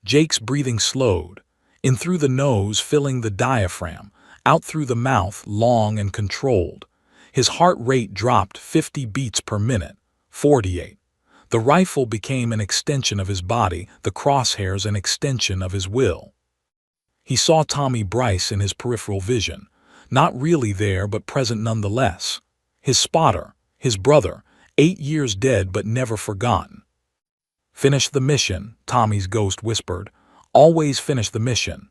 Jake's breathing slowed. In through the nose, filling the diaphragm, out through the mouth, long and controlled. His heart rate dropped 50 beats per minute, 48. The rifle became an extension of his body, the crosshairs an extension of his will. He saw Tommy Bryce in his peripheral vision, not really there but present nonetheless. His spotter, his brother, 8 years dead but never forgotten. "Finish the mission," Tommy's ghost whispered. "Always finish the mission."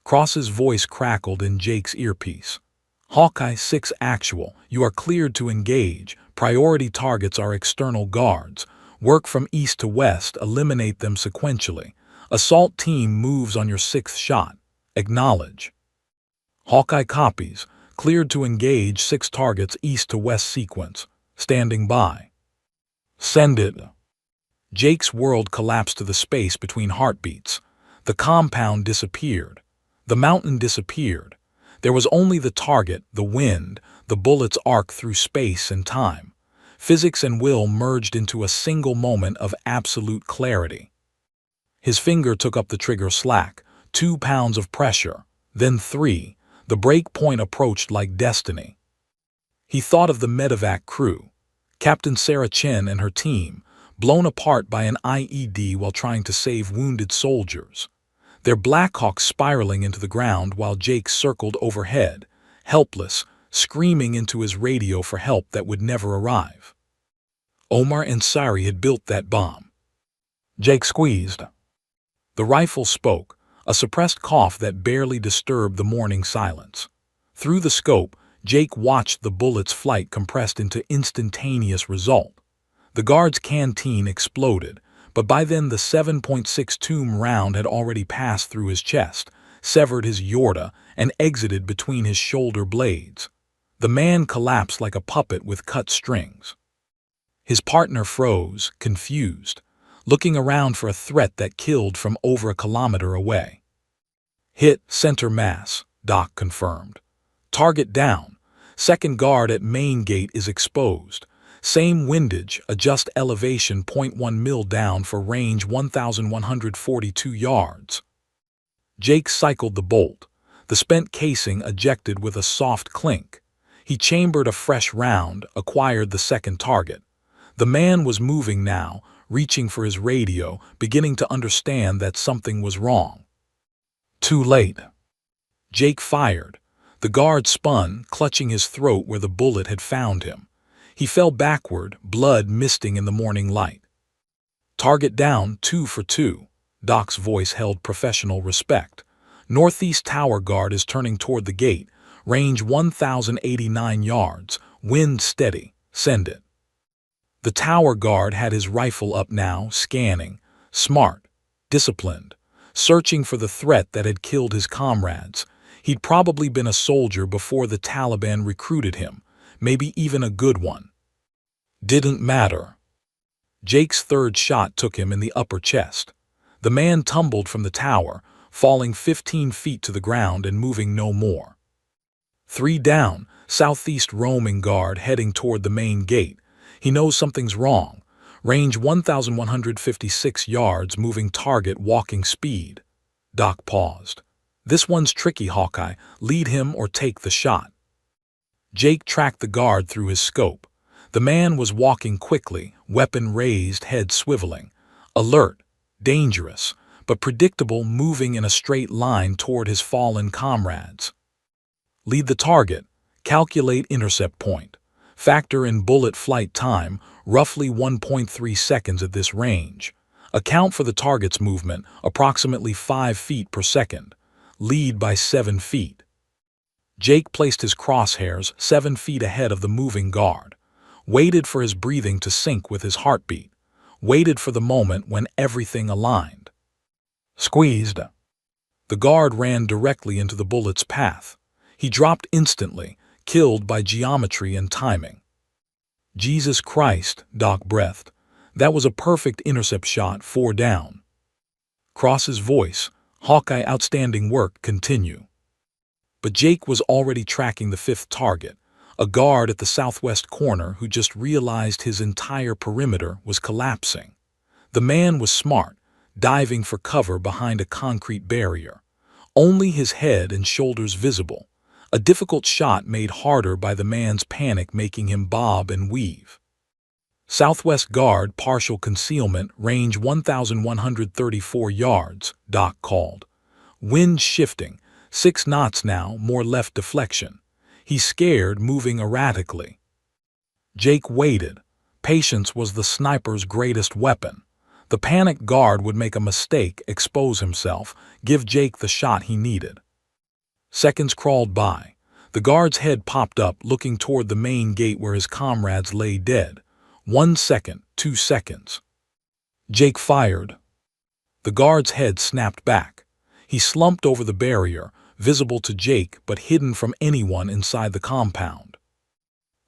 Cross's voice crackled in Jake's earpiece. "Hawkeye 6 actual, you are cleared to engage. Priority targets are external guards. Work from east to west, eliminate them sequentially. Assault team moves on your 6th shot. Acknowledge." Hawkeye copies. Cleared to engage 6 targets east to west sequence. Standing by. Send it. Jake's world collapsed to the space between heartbeats. The compound disappeared. The mountain disappeared. There was only the target, the wind, the bullet's arc through space and time. Physics and will merged into a single moment of absolute clarity. His finger took up the trigger slack, 2 pounds of pressure, then 3. The break point approached like destiny. He thought of the medevac crew, Captain Sarah Chen and her team, blown apart by an IED while trying to save wounded soldiers. Their Blackhawks spiraling into the ground while Jake circled overhead, helpless, screaming into his radio for help that would never arrive. Omar Ansari had built that bomb. Jake squeezed. The rifle spoke, a suppressed cough that barely disturbed the morning silence. Through the scope, Jake watched the bullet's flight compressed into instantaneous result. The guard's canteen exploded, but by then the 7.62 round had already passed through his chest, severed his aorta, and exited between his shoulder blades. The man collapsed like a puppet with cut strings. His partner froze, confused, looking around for a threat that killed from over a kilometer away. "Hit, center mass," Doc confirmed. "Target down. Second guard at main gate is exposed. Same windage, adjust elevation 0.1 mil down for range 1,142 yards." Jake cycled the bolt. The spent casing ejected with a soft clink. He chambered a fresh round, acquired the second target. The man was moving now, reaching for his radio, beginning to understand that something was wrong. Too late. Jake fired. The guard spun, clutching his throat where the bullet had found him. He fell backward, blood misting in the morning light. "Target down, 2 for 2. Doc's voice held professional respect. "Northeast tower guard is turning toward the gate. Range 1,089 yards. Wind steady. Send it." The tower guard had his rifle up now, scanning. Smart. Disciplined. Searching for the threat that had killed his comrades. He'd probably been a soldier before the Taliban recruited him. Maybe even a good one. Didn't matter. Jake's third shot took him in the upper chest. The man tumbled from the tower, falling 15 feet to the ground and moving no more. 3 down, southeast roaming guard heading toward the main gate. He knows something's wrong. Range 1,156 yards, moving target walking speed. Doc paused. "This one's tricky, Hawkeye. Lead him or take the shot." Jake tracked the guard through his scope. The man was walking quickly, weapon raised, head swiveling. Alert, dangerous, but predictable, moving in a straight line toward his fallen comrades. "Lead the target. Calculate intercept point. Factor in bullet flight time, roughly 1.3 seconds at this range. Account for the target's movement, approximately 5 feet per second. Lead by 7 feet." Jake placed his crosshairs 7 feet ahead of the moving guard. Waited for his breathing to sync with his heartbeat. Waited for the moment when everything aligned. Squeezed. The guard ran directly into the bullet's path. He dropped instantly, killed by geometry and timing. "Jesus Christ," Doc breathed. "That was a perfect intercept shot, 4 down." Cross's voice, "Hawkeye, outstanding work, continue." But Jake was already tracking the 5th target, a guard at the southwest corner who just realized his entire perimeter was collapsing. The man was smart, diving for cover behind a concrete barrier. only his head and shoulders visible, a difficult shot made harder by the man's panic making him bob and weave. Southwest Guard, partial concealment, range 1,134 yards, Doc called. Wind shifting, 6 knots now, more left deflection. He's scared, moving erratically. Jake waited. Patience was the sniper's greatest weapon. The panicked guard would make a mistake, expose himself, give Jake the shot he needed. Seconds crawled by. The guard's head popped up, looking toward the main gate where his comrades lay dead. 1 second, 2 seconds. Jake fired. The guard's head snapped back. He slumped over the barrier, visible to Jake but hidden from anyone inside the compound.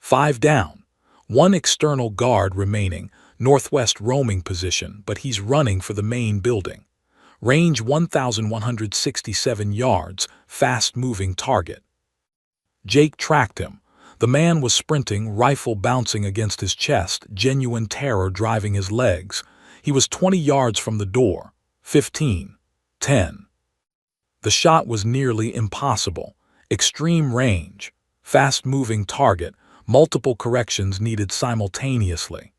5 down. 1 external guard remaining, northwest roaming position, but he's running for the main building. Range 1,167 yards, fast-moving target. Jake tracked him. The man was sprinting, rifle bouncing against his chest, genuine terror driving his legs. He was 20 yards from the door. 15. 10. The shot was nearly impossible. Extreme range. Fast-moving target. Multiple corrections needed simultaneously.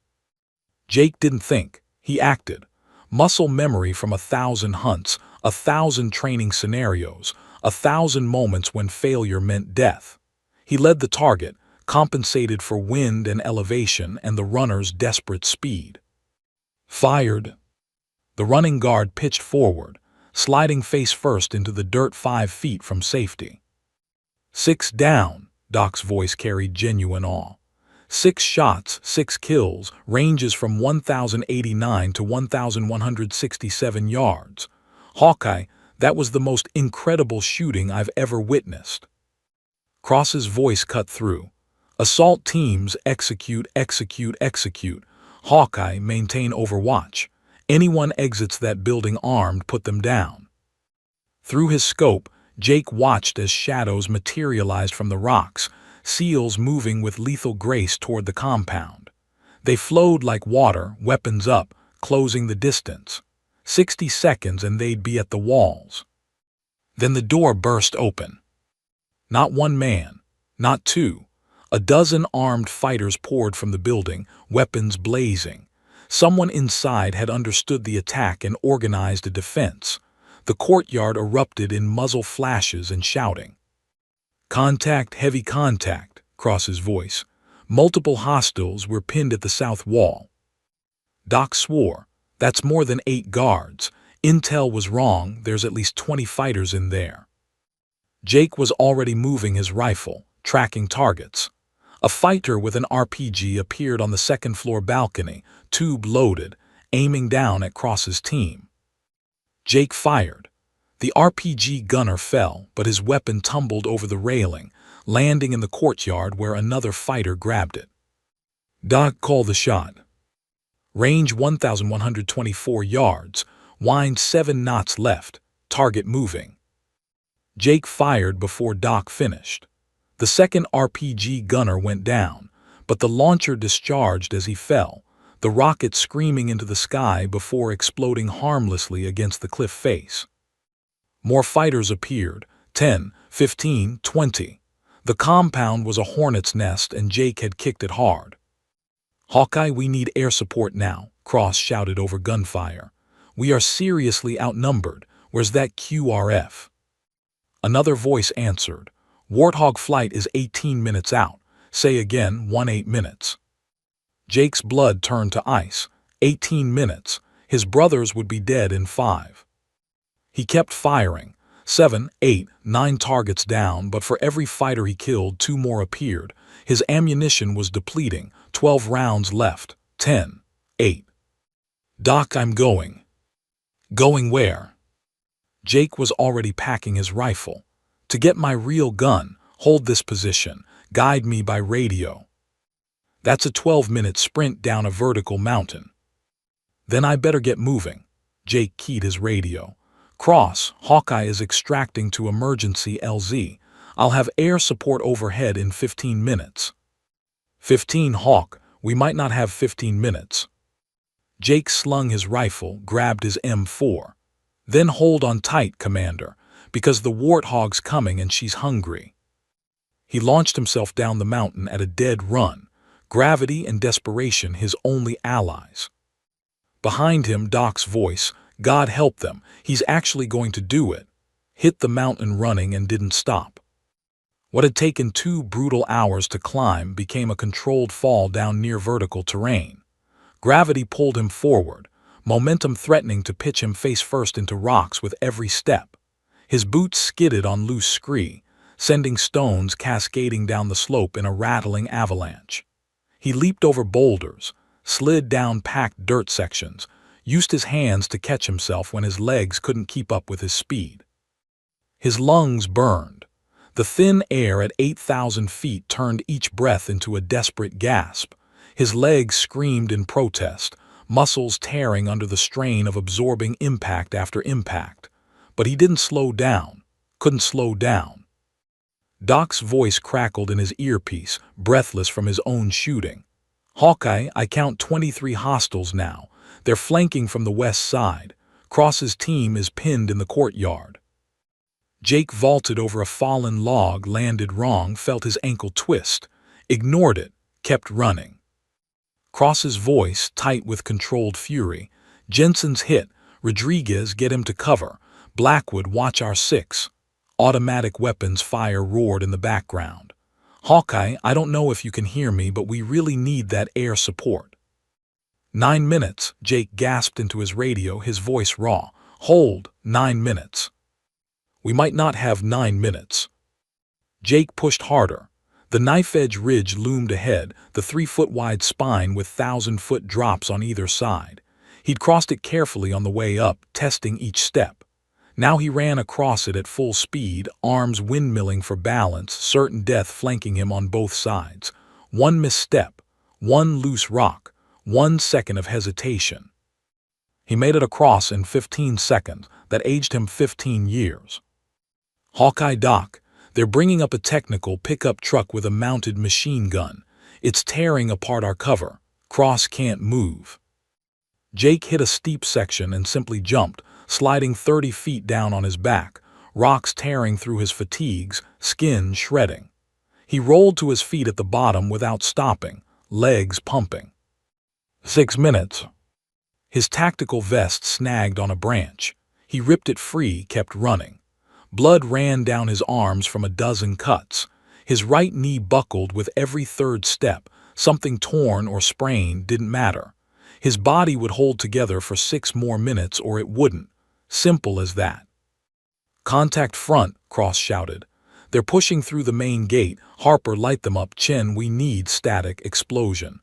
Jake didn't think. He acted. Muscle memory from 1,000 hunts, 1,000 training scenarios, 1,000 moments when failure meant death. He led the target, compensated for wind and elevation and the runner's desperate speed. Fired. The running guard pitched forward, sliding face first into the dirt 5 feet from safety. 6 down, Doc's voice carried genuine awe. 6 shots, 6 kills, ranges from 1,089 to 1,167 yards. Hawkeye, that was the most incredible shooting I've ever witnessed. Cross's voice cut through. Assault teams execute, execute, execute. Hawkeye, maintain overwatch. Anyone exits that building armed, put them down. Through his scope, Jake watched as shadows materialized from the rocks, seals moving with lethal grace toward the compound. They flowed like water, weapons up, closing the distance. 60 seconds and they'd be at the walls. Then the door burst open. Not 1 man, not 2. A dozen armed fighters poured from the building, weapons blazing. Someone inside had understood the attack and organized a defense. The courtyard erupted in muzzle flashes and shouting. Contact, heavy contact, Cross's voice. Multiple hostiles were pinned at the south wall. Doc swore. That's more than 8 guards. Intel was wrong, there's at least 20 fighters in there. Jake was already moving his rifle, tracking targets. A fighter with an RPG appeared on the second-floor balcony, tube loaded, aiming down at Cross's team. Jake fired. The RPG gunner fell, but his weapon tumbled over the railing, landing in the courtyard where another fighter grabbed it. Doc called the shot. Range 1,124 yards, wind 7 knots left, target moving. Jake fired before Doc finished. The second RPG gunner went down, but the launcher discharged as he fell, the rocket screaming into the sky before exploding harmlessly against the cliff face. More fighters appeared, 10, 15, 20. The compound was a hornet's nest and Jake had kicked it hard. Hawkeye, we need air support now, Cross shouted over gunfire. We are seriously outnumbered. Where's that QRF? Another voice answered. Warthog flight is 18 minutes out. Say again, 18 minutes. Jake's blood turned to ice. 18 minutes. His brothers would be dead in 5. He kept firing. 7, 8, 9 targets down, but for every fighter he killed, 2 more appeared. His ammunition was depleting. 12 rounds left. 10, 8. Doc, I'm going. Going where? Jake was already packing his rifle. To get my real gun, hold this position, guide me by radio. That's a 12-minute sprint down a vertical mountain. Then I better get moving. Jake keyed his radio. Cross, Hawkeye is extracting to emergency LZ. I'll have air support overhead in 15 minutes. 15, Hawk, we might not have 15 minutes. Jake slung his rifle, grabbed his M4. Then hold on tight, Commander. Because the warthog's coming and she's hungry. He launched himself down the mountain at a dead run, gravity and desperation his only allies. Behind him, Doc's voice, God help them, he's actually going to do it, hit the mountain running and didn't stop. What had taken 2 brutal hours to climb became a controlled fall down near vertical terrain. Gravity pulled him forward, momentum threatening to pitch him face first into rocks with every step. His boots skidded on loose scree, sending stones cascading down the slope in a rattling avalanche. He leaped over boulders, slid down packed dirt sections, used his hands to catch himself when his legs couldn't keep up with his speed. His lungs burned. The thin air at 8,000 feet turned each breath into a desperate gasp. His legs screamed in protest, muscles tearing under the strain of absorbing impact after impact. But he didn't slow down, couldn't slow down. Doc's voice crackled in his earpiece, breathless from his own shooting. Hawkeye, I count 23 hostiles now. They're flanking from the west side. Cross's team is pinned in the courtyard. Jake vaulted over a fallen log, landed wrong, felt his ankle twist, ignored it, kept running. Cross's voice, tight with controlled fury. Jensen's hit. Rodriguez, get him to cover. Blackwood, watch our 6. Automatic weapons fire roared in the background. Hawkeye, I don't know if you can hear me, but we really need that air support. 9 minutes, Jake gasped into his radio, his voice raw. Hold, 9 minutes. We might not have 9 minutes. Jake pushed harder. The knife-edge ridge loomed ahead, the 3-foot-wide spine with 1,000-foot drops on either side. He'd crossed it carefully on the way up, testing each step. Now he ran across it at full speed, arms windmilling for balance, certain death flanking him on both sides. One misstep, one loose rock, 1 second of hesitation. He made it across in 15 seconds. That aged him 15 years. Hawkeye, Doc, they're bringing up a technical pickup truck with a mounted machine gun. It's tearing apart our cover. Cross can't move. Jake hit a steep section and simply jumped, sliding 30 feet down on his back, rocks tearing through his fatigues, skin shredding. He rolled to his feet at the bottom without stopping, legs pumping. 6 minutes. His tactical vest snagged on a branch. He ripped it free, kept running. Blood ran down his arms from a dozen cuts. His right knee buckled with every third step. Something torn or sprained didn't matter. His body would hold together for 6 more minutes or it wouldn't. Simple as that. Contact front, Cross shouted. They're pushing through the main gate. Harper, light them up. Chen, we need static explosion.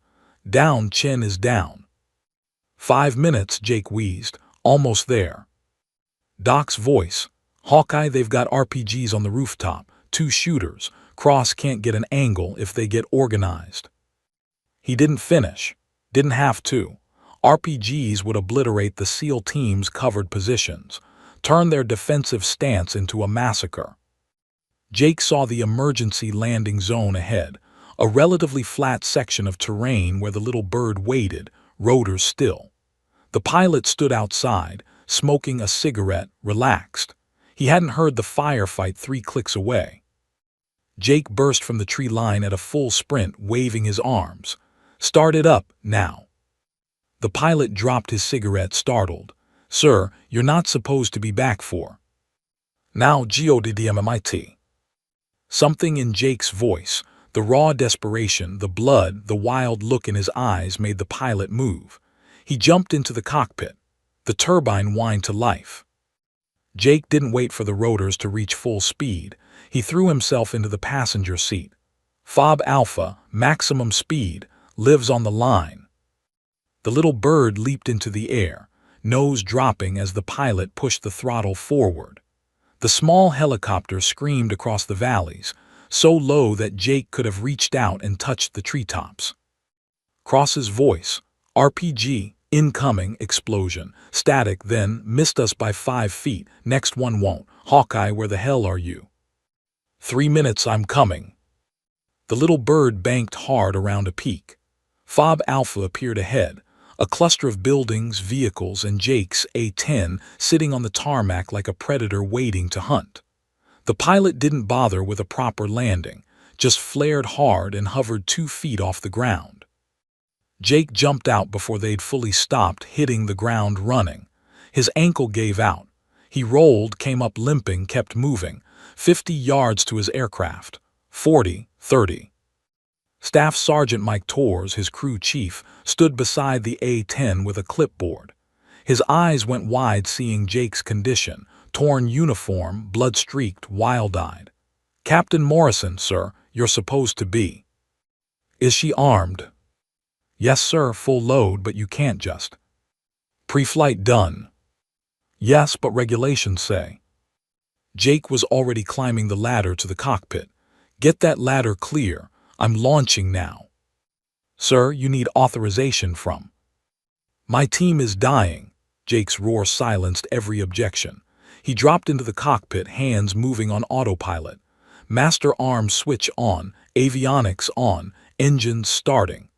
Down, Chen is down. 5 minutes, Jake wheezed. Almost there. Doc's voice. Hawkeye, they've got RPGs on the rooftop. 2 shooters. Cross can't get an angle if they get organized. He didn't finish. Didn't have to. RPGs would obliterate the SEAL team's covered positions, turn their defensive stance into a massacre. Jake saw the emergency landing zone ahead, a relatively flat section of terrain where the little bird waited, rotors still. The pilot stood outside, smoking a cigarette, relaxed. He hadn't heard the firefight 3 clicks away. Jake burst from the tree line at a full sprint, waving his arms. Start it up, now. The pilot dropped his cigarette, startled. Sir, you're not supposed to be back for. Now, GODDMMIT. Something in Jake's voice, the raw desperation, the blood, the wild look in his eyes made the pilot move. He jumped into the cockpit. The turbine whined to life. Jake didn't wait for the rotors to reach full speed. He threw himself into the passenger seat. FOB Alpha, maximum speed, lives on the line. The little bird leaped into the air, nose dropping as the pilot pushed the throttle forward. The small helicopter screamed across the valleys, so low that Jake could have reached out and touched the treetops. Cross's voice, RPG, incoming, explosion, static, then, missed us by 5 feet, next one won't. Hawkeye, where the hell are you? 3 minutes, I'm coming. The little bird banked hard around a peak. FOB Alpha appeared ahead, A cluster of buildings, vehicles, and Jake's A-10 sitting on the tarmac like a predator waiting to hunt. The pilot didn't bother with a proper landing, just flared hard and hovered 2 feet off the ground. Jake jumped out before they'd fully stopped, hitting the ground running. His ankle gave out. He rolled, came up limping, kept moving. 50 yards to his aircraft. 40, 30. Staff Sergeant Mike Torres, his crew chief, stood beside the A-10 with a clipboard. His eyes went wide seeing Jake's condition, torn uniform, blood-streaked, wild-eyed. "Captain Morrison, sir, you're supposed to be." "Is she armed?" "Yes, sir, full load, but you can't just." "Pre-flight done?" "Yes, but regulations say." Jake was already climbing the ladder to the cockpit. "Get that ladder clear. I'm launching now." "Sir, you need authorization from." "My team is dying." Jake's roar silenced every objection. He dropped into the cockpit, hands moving on autopilot. Master arms switch on, avionics on, engines starting.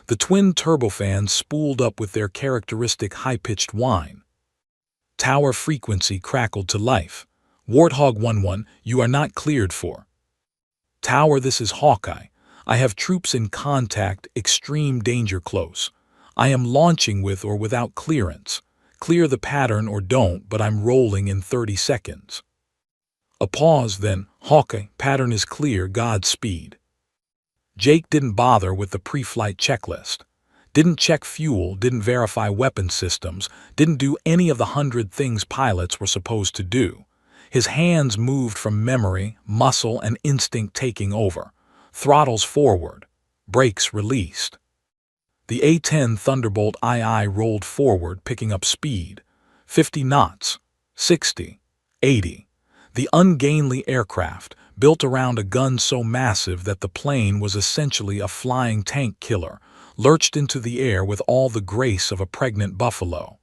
The twin turbofans spooled up with their characteristic high-pitched whine. Tower frequency crackled to life. "Warthog 1-1, you are not cleared for." "Tower, this is Hawkeye. I have troops in contact, extreme danger close. I am launching with or without clearance. Clear the pattern or don't, but I'm rolling in 30 seconds. A pause, then, "Hawkeye, pattern is clear, Godspeed." Jake didn't bother with the pre-flight checklist. Didn't check fuel, didn't verify weapon systems, didn't do any of the 100 things pilots were supposed to do. His hands moved from memory, muscle, and instinct taking over. Throttles forward. Brakes released. The A-10 Thunderbolt II rolled forward, picking up speed. 50 knots. 60. 80. The ungainly aircraft, built around a gun so massive that the plane was essentially a flying tank killer, lurched into the air with all the grace of a pregnant buffalo.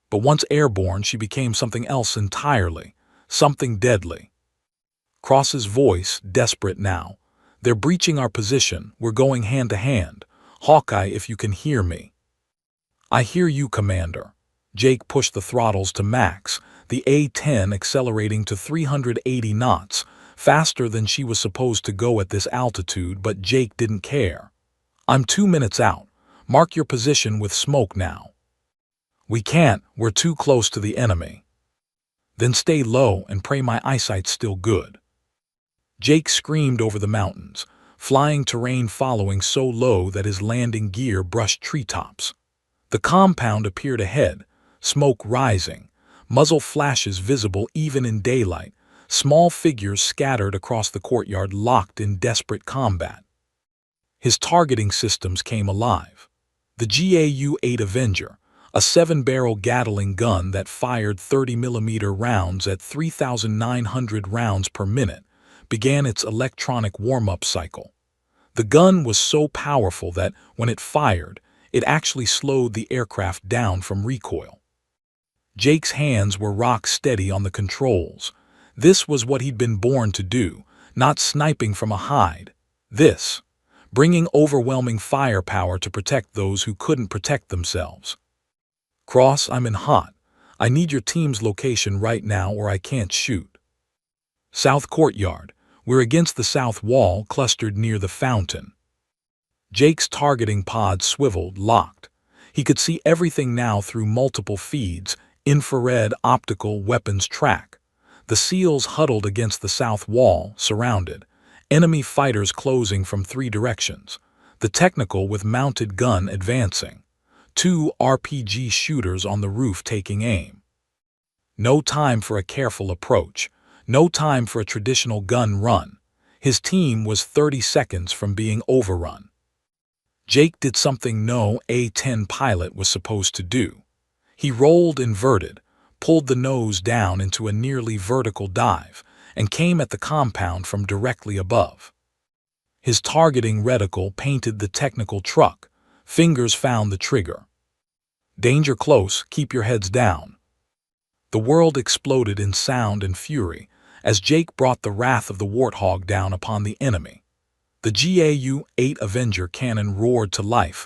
But once airborne, she became something else entirely, something deadly. Cross's voice, desperate now. "They're breaching our position. We're going hand to hand. Hawkeye, if you can hear me." "I hear you, Commander." Jake pushed the throttles to max, the A-10 accelerating to 380 knots, faster than she was supposed to go at this altitude, but Jake didn't care. "I'm 2 minutes out. Mark your position with smoke now." "We can't. We're too close to the enemy." "Then stay low and pray my eyesight's still good." Jake screamed over the mountains, flying terrain following so low that his landing gear brushed treetops. The compound appeared ahead, smoke rising, muzzle flashes visible even in daylight, small figures scattered across the courtyard locked in desperate combat. His targeting systems came alive. The GAU-8 Avenger, a 7-barrel Gatling gun that fired 30mm rounds at 3,900 rounds per minute, began its electronic warm-up cycle. The gun was so powerful that, when it fired, it actually slowed the aircraft down from recoil. Jake's hands were rock steady on the controls. This was what he'd been born to do, not sniping from a hide. This, bringing overwhelming firepower to protect those who couldn't protect themselves. "Cross, I'm in hot. I need your team's location right now or I can't shoot." "South courtyard. We're against the south wall, clustered near the fountain." Jake's targeting pod swiveled, locked. He could see everything now through multiple feeds, infrared, optical, weapons track. The SEALs huddled against the south wall, surrounded. Enemy fighters closing from 3 directions. The technical with mounted gun advancing. 2 RPG shooters on the roof taking aim. No time for a careful approach. No time for a traditional gun run. His team was 30 seconds from being overrun. Jake did something no A-10 pilot was supposed to do. He rolled inverted, pulled the nose down into a nearly vertical dive, and came at the compound from directly above. His targeting reticle painted the technical truck. Fingers found the trigger. "Danger close, keep your heads down." The world exploded in sound and fury as Jake brought the wrath of the Warthog down upon the enemy. The GAU-8 Avenger cannon roared to life,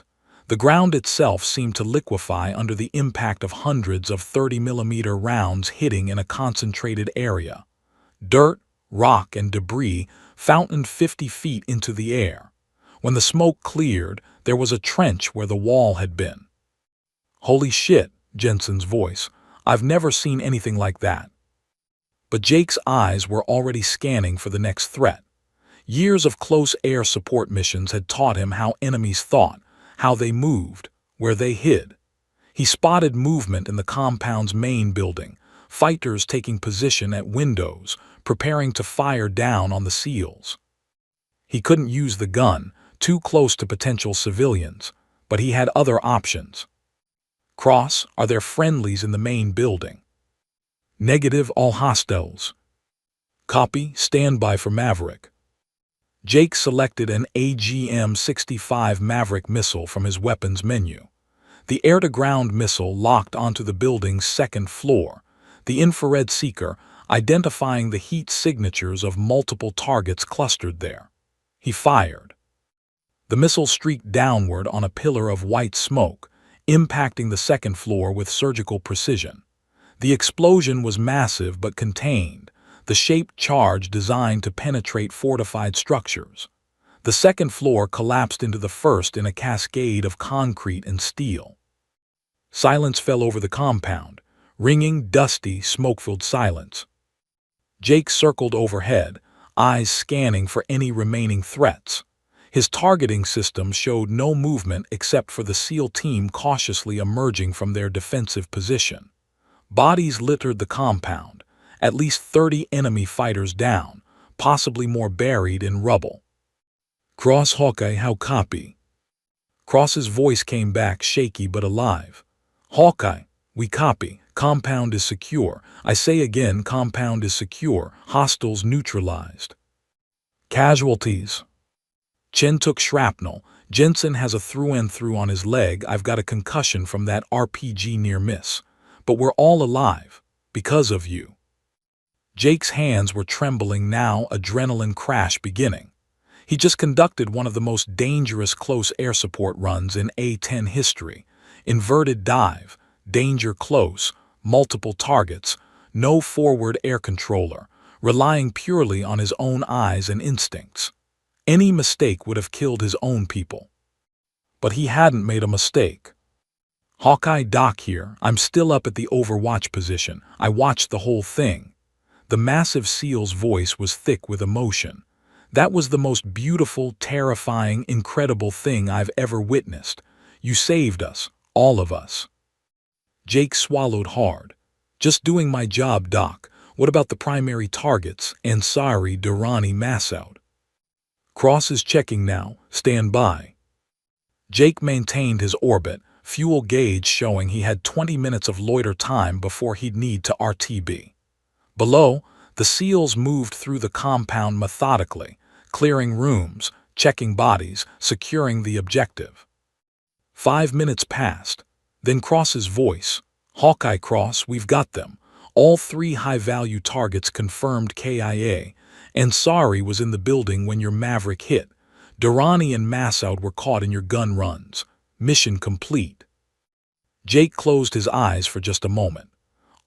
fast. The ground itself seemed to liquefy under the impact of hundreds of 30-millimeter rounds hitting in a concentrated area. Dirt, rock, and debris fountained 50 feet into the air. When the smoke cleared, there was a trench where the wall had been. "Holy shit," Jensen's voice. "I've never seen anything like that." But Jake's eyes were already scanning for the next threat. Years of close air support missions had taught him how enemies thought, how they moved, where they hid. He spotted movement in the compound's main building, fighters taking position at windows, preparing to fire down on the SEALs. He couldn't use the gun, too close to potential civilians, but he had other options. Cross, are there friendlies in the main building? Negative, all hostiles. Copy, stand by for Maverick. Jake selected an AGM-65 Maverick missile from his weapons menu. The air-to-ground missile locked onto the building's second floor, the infrared seeker identifying the heat signatures of multiple targets clustered there. He fired. The missile streaked downward on a pillar of white smoke, impacting the second floor with surgical precision. The explosion was massive but contained, the shaped charge designed to penetrate fortified structures. The second floor collapsed into the first in a cascade of concrete and steel. Silence fell over the compound, ringing, dusty, smoke-filled silence. Jake circled overhead, eyes scanning for any remaining threats. His targeting system showed no movement except for the SEAL team cautiously emerging from their defensive position. Bodies littered the compound, at least 30 enemy fighters down, possibly more buried in rubble. "Cross Hawkeye, how copy?" Cross's voice came back shaky but alive. "Hawkeye, we copy. Compound is secure. I say again, compound is secure. Hostiles neutralized." "Casualties?" "Chen took shrapnel. Jensen has a through-and-through on his leg. I've got a concussion from that RPG near miss. But we're all alive. Because of you." Jake's hands were trembling now, adrenaline crash beginning. He just conducted one of the most dangerous close air support runs in A-10 history. Inverted dive, danger close, multiple targets, no forward air controller, relying purely on his own eyes and instincts. Any mistake would have killed his own people. But he hadn't made a mistake. "Hawkeye, Doc here. I'm still up at the overwatch position. I watched the whole thing." The massive SEAL's voice was thick with emotion. "That was the most beautiful, terrifying, incredible thing I've ever witnessed. You saved us, all of us." Jake swallowed hard. "Just doing my job, Doc. What about the primary targets, Ansari, Durrani, Massoud?" "Cross is checking now. Stand by." Jake maintained his orbit, fuel gauge showing he had 20 minutes of loiter time before he'd need to RTB. Below, the SEALs moved through the compound methodically, clearing rooms, checking bodies, securing the objective. 5 minutes passed. Then Cross's voice. "Hawkeye, Cross, we've got them. All 3 high-value targets confirmed KIA. Ansari was in the building when your Maverick hit. Durrani and Massoud were caught in your gun runs. Mission complete." Jake closed his eyes for just a moment.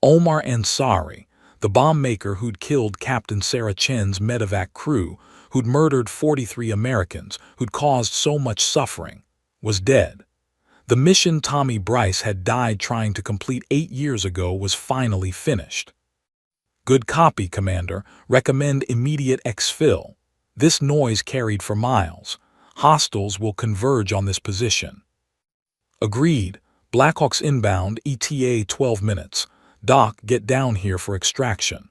Omar Ansari, the bomb maker who'd killed Captain Sarah Chen's medevac crew, who'd murdered 43 Americans, who'd caused so much suffering, was dead. The mission Tommy Bryce had died trying to complete 8 years ago was finally finished. "Good copy, Commander. Recommend immediate exfil." This noise carried for miles. "Hostiles will converge on this position." "Agreed. Blackhawks inbound, ETA 12 minutes. Doc, get down here for extraction."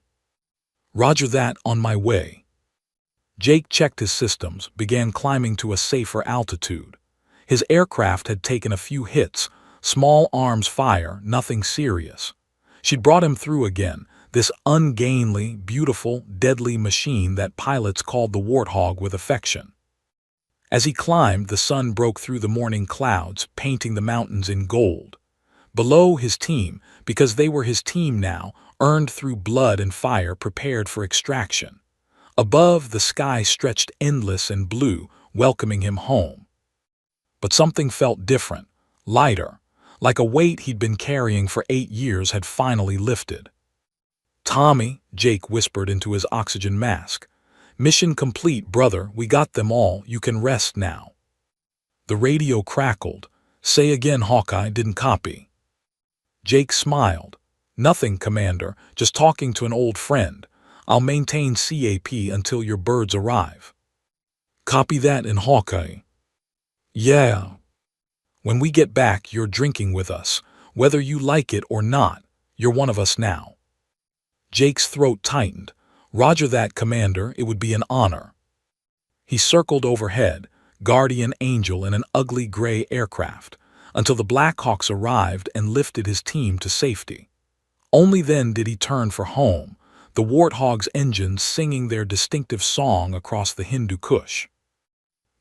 "Roger that, on my way." Jake checked his systems, began climbing to a safer altitude. His aircraft had taken a few hits, small arms fire, nothing serious. She'd brought him through again, this ungainly, beautiful, deadly machine that pilots called the Warthog with affection. As he climbed, the sun broke through the morning clouds, painting the mountains in gold. Below, his team, because they were his team now, earned through blood and fire, prepared for extraction. Above, the sky stretched endless and blue, welcoming him home. But something felt different, lighter, like a weight he'd been carrying for 8 years had finally lifted. "Tommy," Jake whispered into his oxygen mask. "Mission complete, brother. We got them all. You can rest now." The radio crackled. "Say again, Hawkeye, didn't copy." Jake smiled. "Nothing, Commander. Just talking to an old friend. I'll maintain CAP until your birds arrive." "Copy that in Hawkeye." "Yeah. When we get back, you're drinking with us. Whether you like it or not, you're one of us now." Jake's throat tightened. "Roger that, Commander. It would be an honor." He circled overhead, guardian angel in an ugly gray aircraft, until the Blackhawks arrived and lifted his team to safety. Only then did he turn for home, the Warthog's engines singing their distinctive song across the Hindu Kush.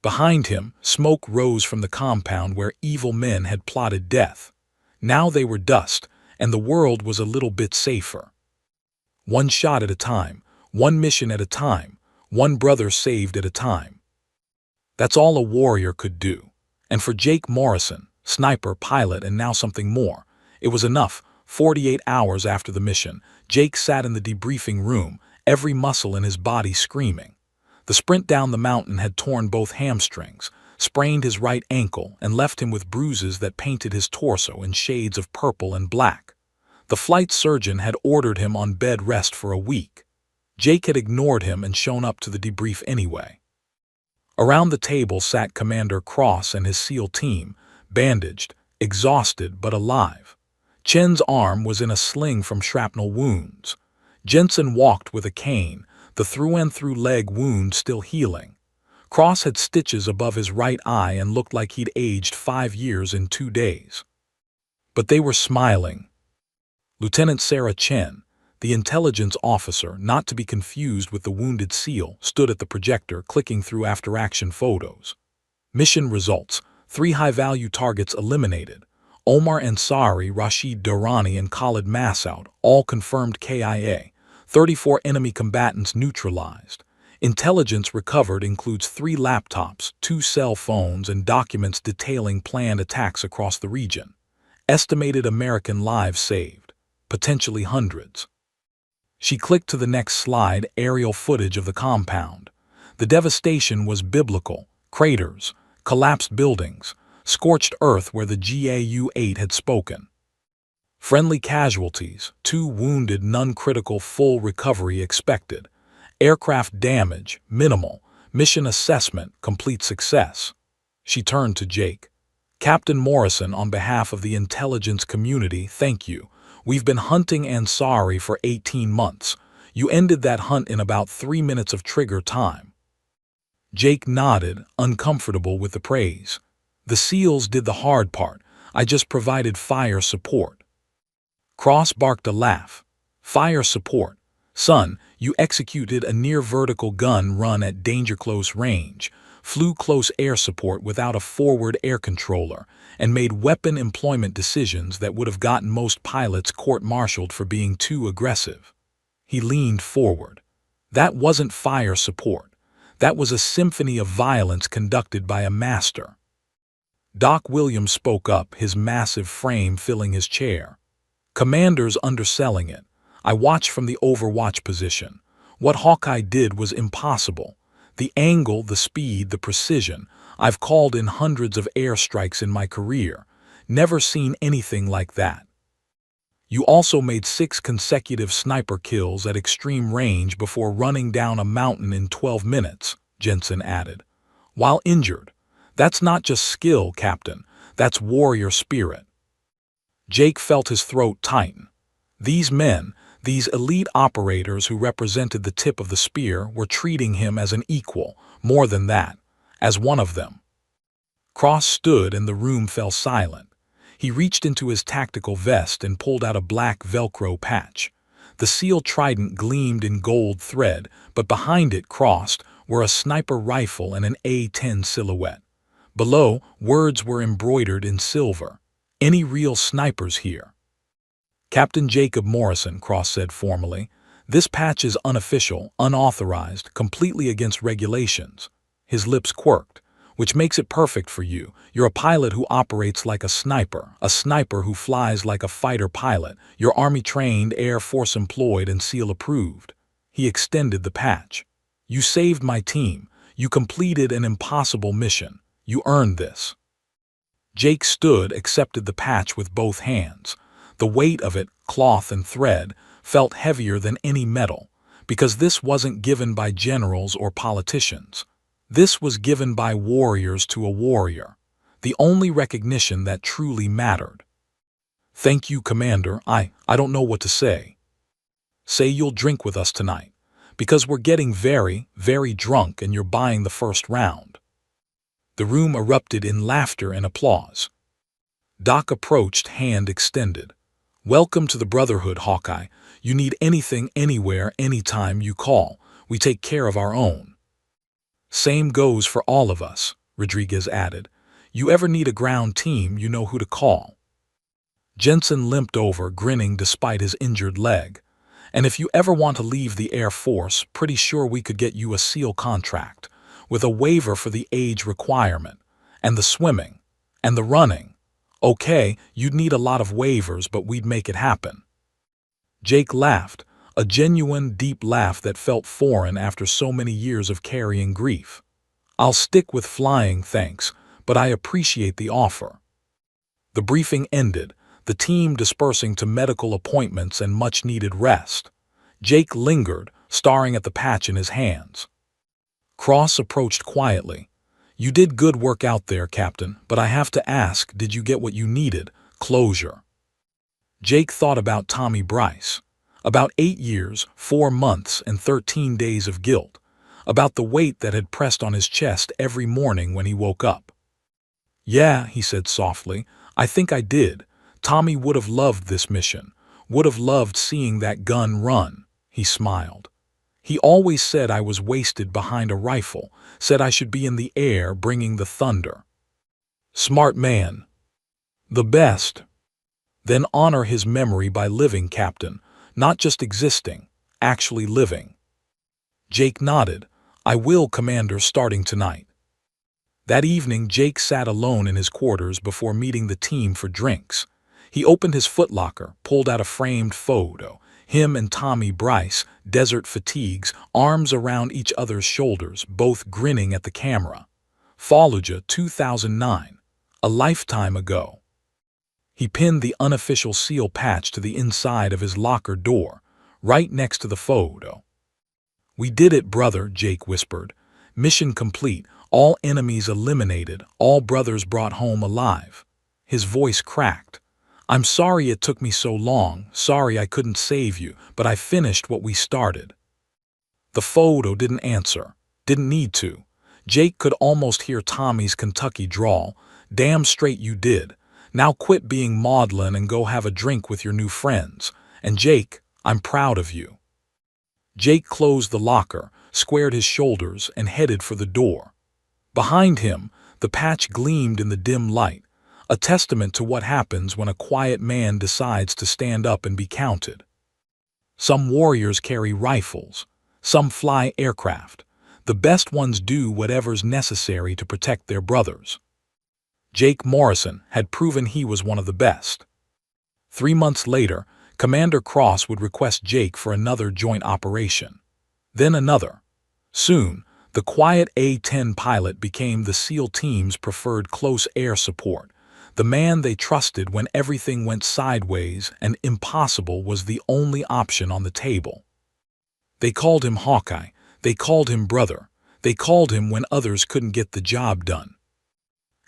Behind him, smoke rose from the compound where evil men had plotted death. Now they were dust, and the world was a little bit safer. One shot at a time, one mission at a time, one brother saved at a time. That's all a warrior could do. And for Jake Morrison, sniper, pilot, and now something more, it was enough. 48 hours after the mission, Jake sat in the debriefing room, every muscle in his body screaming. The sprint down the mountain had torn both hamstrings, sprained his right ankle, and left him with bruises that painted his torso in shades of purple and black. The flight surgeon had ordered him on bed rest for a week. Jake had ignored him and shown up to the debrief anyway. Around the table sat Commander Cross and his SEAL team, bandaged, exhausted but alive. Chen's arm was in a sling from shrapnel wounds. Jensen walked with a cane, the through-and-through leg wound still healing. Cross had stitches above his right eye and looked like he'd aged 5 years in 2 days. But they were smiling. Lieutenant Sarah Chen, the intelligence officer, not to be confused with the wounded SEAL, stood at the projector clicking through after-action photos. Mission results: 3 high-value targets eliminated. Omar Ansari, Rashid Durrani, and Khalid Massoud, all confirmed KIA. 34 enemy combatants neutralized. Intelligence recovered includes 3 laptops, 2 cell phones, and documents detailing planned attacks across the region. Estimated American lives saved, potentially hundreds. She clicked to the next slide, aerial footage of the compound. The devastation was biblical: craters, collapsed buildings, scorched earth where the GAU-8 had spoken. Friendly casualties: 2 wounded, none critical, full recovery expected. Aircraft damage, minimal. Mission assessment, complete success. She turned to Jake. Captain Morrison, on behalf of the intelligence community, thank you. We've been hunting Ansari for 18 months. You ended that hunt in about 3 minutes of trigger time. Jake nodded, uncomfortable with the praise. The SEALs did the hard part. I just provided fire support. Cross barked a laugh. Fire support? Son, you executed a near-vertical gun run at danger-close range, flew close air support without a forward air controller, and made weapon employment decisions that would have gotten most pilots court-martialed for being too aggressive. He leaned forward. That wasn't fire support. That was a symphony of violence conducted by a master. Doc Williams spoke up, his massive frame filling his chair. Commander's underselling it. I watched from the overwatch position. What Hawkeye did was impossible. The angle, the speed, the precision. I've called in hundreds of airstrikes in my career. Never seen anything like that. You also made 6 consecutive sniper kills at extreme range before running down a mountain in 12 minutes, Jensen added. While injured. That's not just skill, Captain. That's warrior spirit. Jake felt his throat tighten. These men, these elite operators who represented the tip of the spear, were treating him as an equal, more than that, as one of them. Cross stood and the room fell silent. He reached into his tactical vest and pulled out a black Velcro patch. The SEAL trident gleamed in gold thread, but behind it, crossed, were a sniper rifle and an A-10 silhouette. Below, words were embroidered in silver. Any real snipers here? Captain Jacob Morrison, Cross said formally. This patch is unofficial, unauthorized, completely against regulations. His lips quirked. Which makes it perfect for you. You're a pilot who operates like a sniper who flies like a fighter pilot. You're Army-trained, Air Force employed, and SEAL approved. He extended the patch. You saved my team. You completed an impossible mission. You earned this. Jake stood, accepted the patch with both hands. The weight of it, cloth and thread, felt heavier than any metal, because this wasn't given by generals or politicians. This was given by warriors to a warrior, the only recognition that truly mattered. Thank you, Commander. I don't know what to say. Say you'll drink with us tonight, because we're getting very, very drunk and you're buying the first round. The room erupted in laughter and applause. Doc approached, hand extended. Welcome to the Brotherhood, Hawkeye. You need anything, anywhere, anytime, you call. We take care of our own. Same goes for all of us, Rodriguez added. You ever need a ground team, you know who to call. Jensen limped over, grinning despite his injured leg. And if you ever want to leave the Air Force, pretty sure we could get you a SEAL contract, with a waiver for the age requirement, and the swimming, and the running. Okay, you'd need a lot of waivers, but we'd make it happen. Jake laughed, a genuine, deep laugh that felt foreign after so many years of carrying grief. I'll stick with flying, thanks, but I appreciate the offer. The briefing ended, the team dispersing to medical appointments and much-needed rest. Jake lingered, staring at the patch in his hands. Cross approached quietly. You did good work out there, Captain, but I have to ask, did you get what you needed? Closure. Jake thought about Tommy Bryce. About 8 years, 4 months, and 13 days of guilt. About the weight that had pressed on his chest every morning when he woke up. Yeah, he said softly, I think I did. Tommy would have loved this mission. Would have loved seeing that gun run. He smiled. He always said I was wasted behind a rifle, said I should be in the air bringing the thunder. Smart man. The best. Then honor his memory by living, Captain, not just existing, actually living. Jake nodded. I will, Commander, starting tonight. That evening, Jake sat alone in his quarters before meeting the team for drinks. He opened his footlocker, pulled out a framed photo. Him and Tommy Bryce, desert fatigues, arms around each other's shoulders, both grinning at the camera. Fallujah, 2009. A lifetime ago. He pinned the unofficial seal patch to the inside of his locker door, right next to the photo. We did it, brother, Jake whispered. Mission complete, all enemies eliminated, all brothers brought home alive. His voice cracked. I'm sorry it took me so long, sorry I couldn't save you, but I finished what we started. The photo didn't answer, didn't need to. Jake could almost hear Tommy's Kentucky drawl. Damn straight you did. Now quit being maudlin and go have a drink with your new friends. And Jake, I'm proud of you. Jake closed the locker, squared his shoulders, and headed for the door. Behind him, the patch gleamed in the dim light, a testament to what happens when a quiet man decides to stand up and be counted. Some warriors carry rifles, some fly aircraft. The best ones do whatever's necessary to protect their brothers. Jake Morrison had proven he was one of the best. 3 months later, Commander Cross would request Jake for another joint operation. Then another. Soon, the quiet A-10 pilot became the SEAL team's preferred close air support, the man they trusted when everything went sideways and impossible was the only option on the table. They called him Hawkeye, they called him brother, they called him when others couldn't get the job done.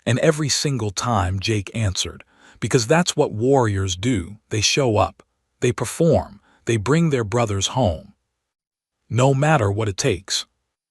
And every single time Jake answered, because that's what warriors do, they show up, they perform, they bring their brothers home. No matter what it takes.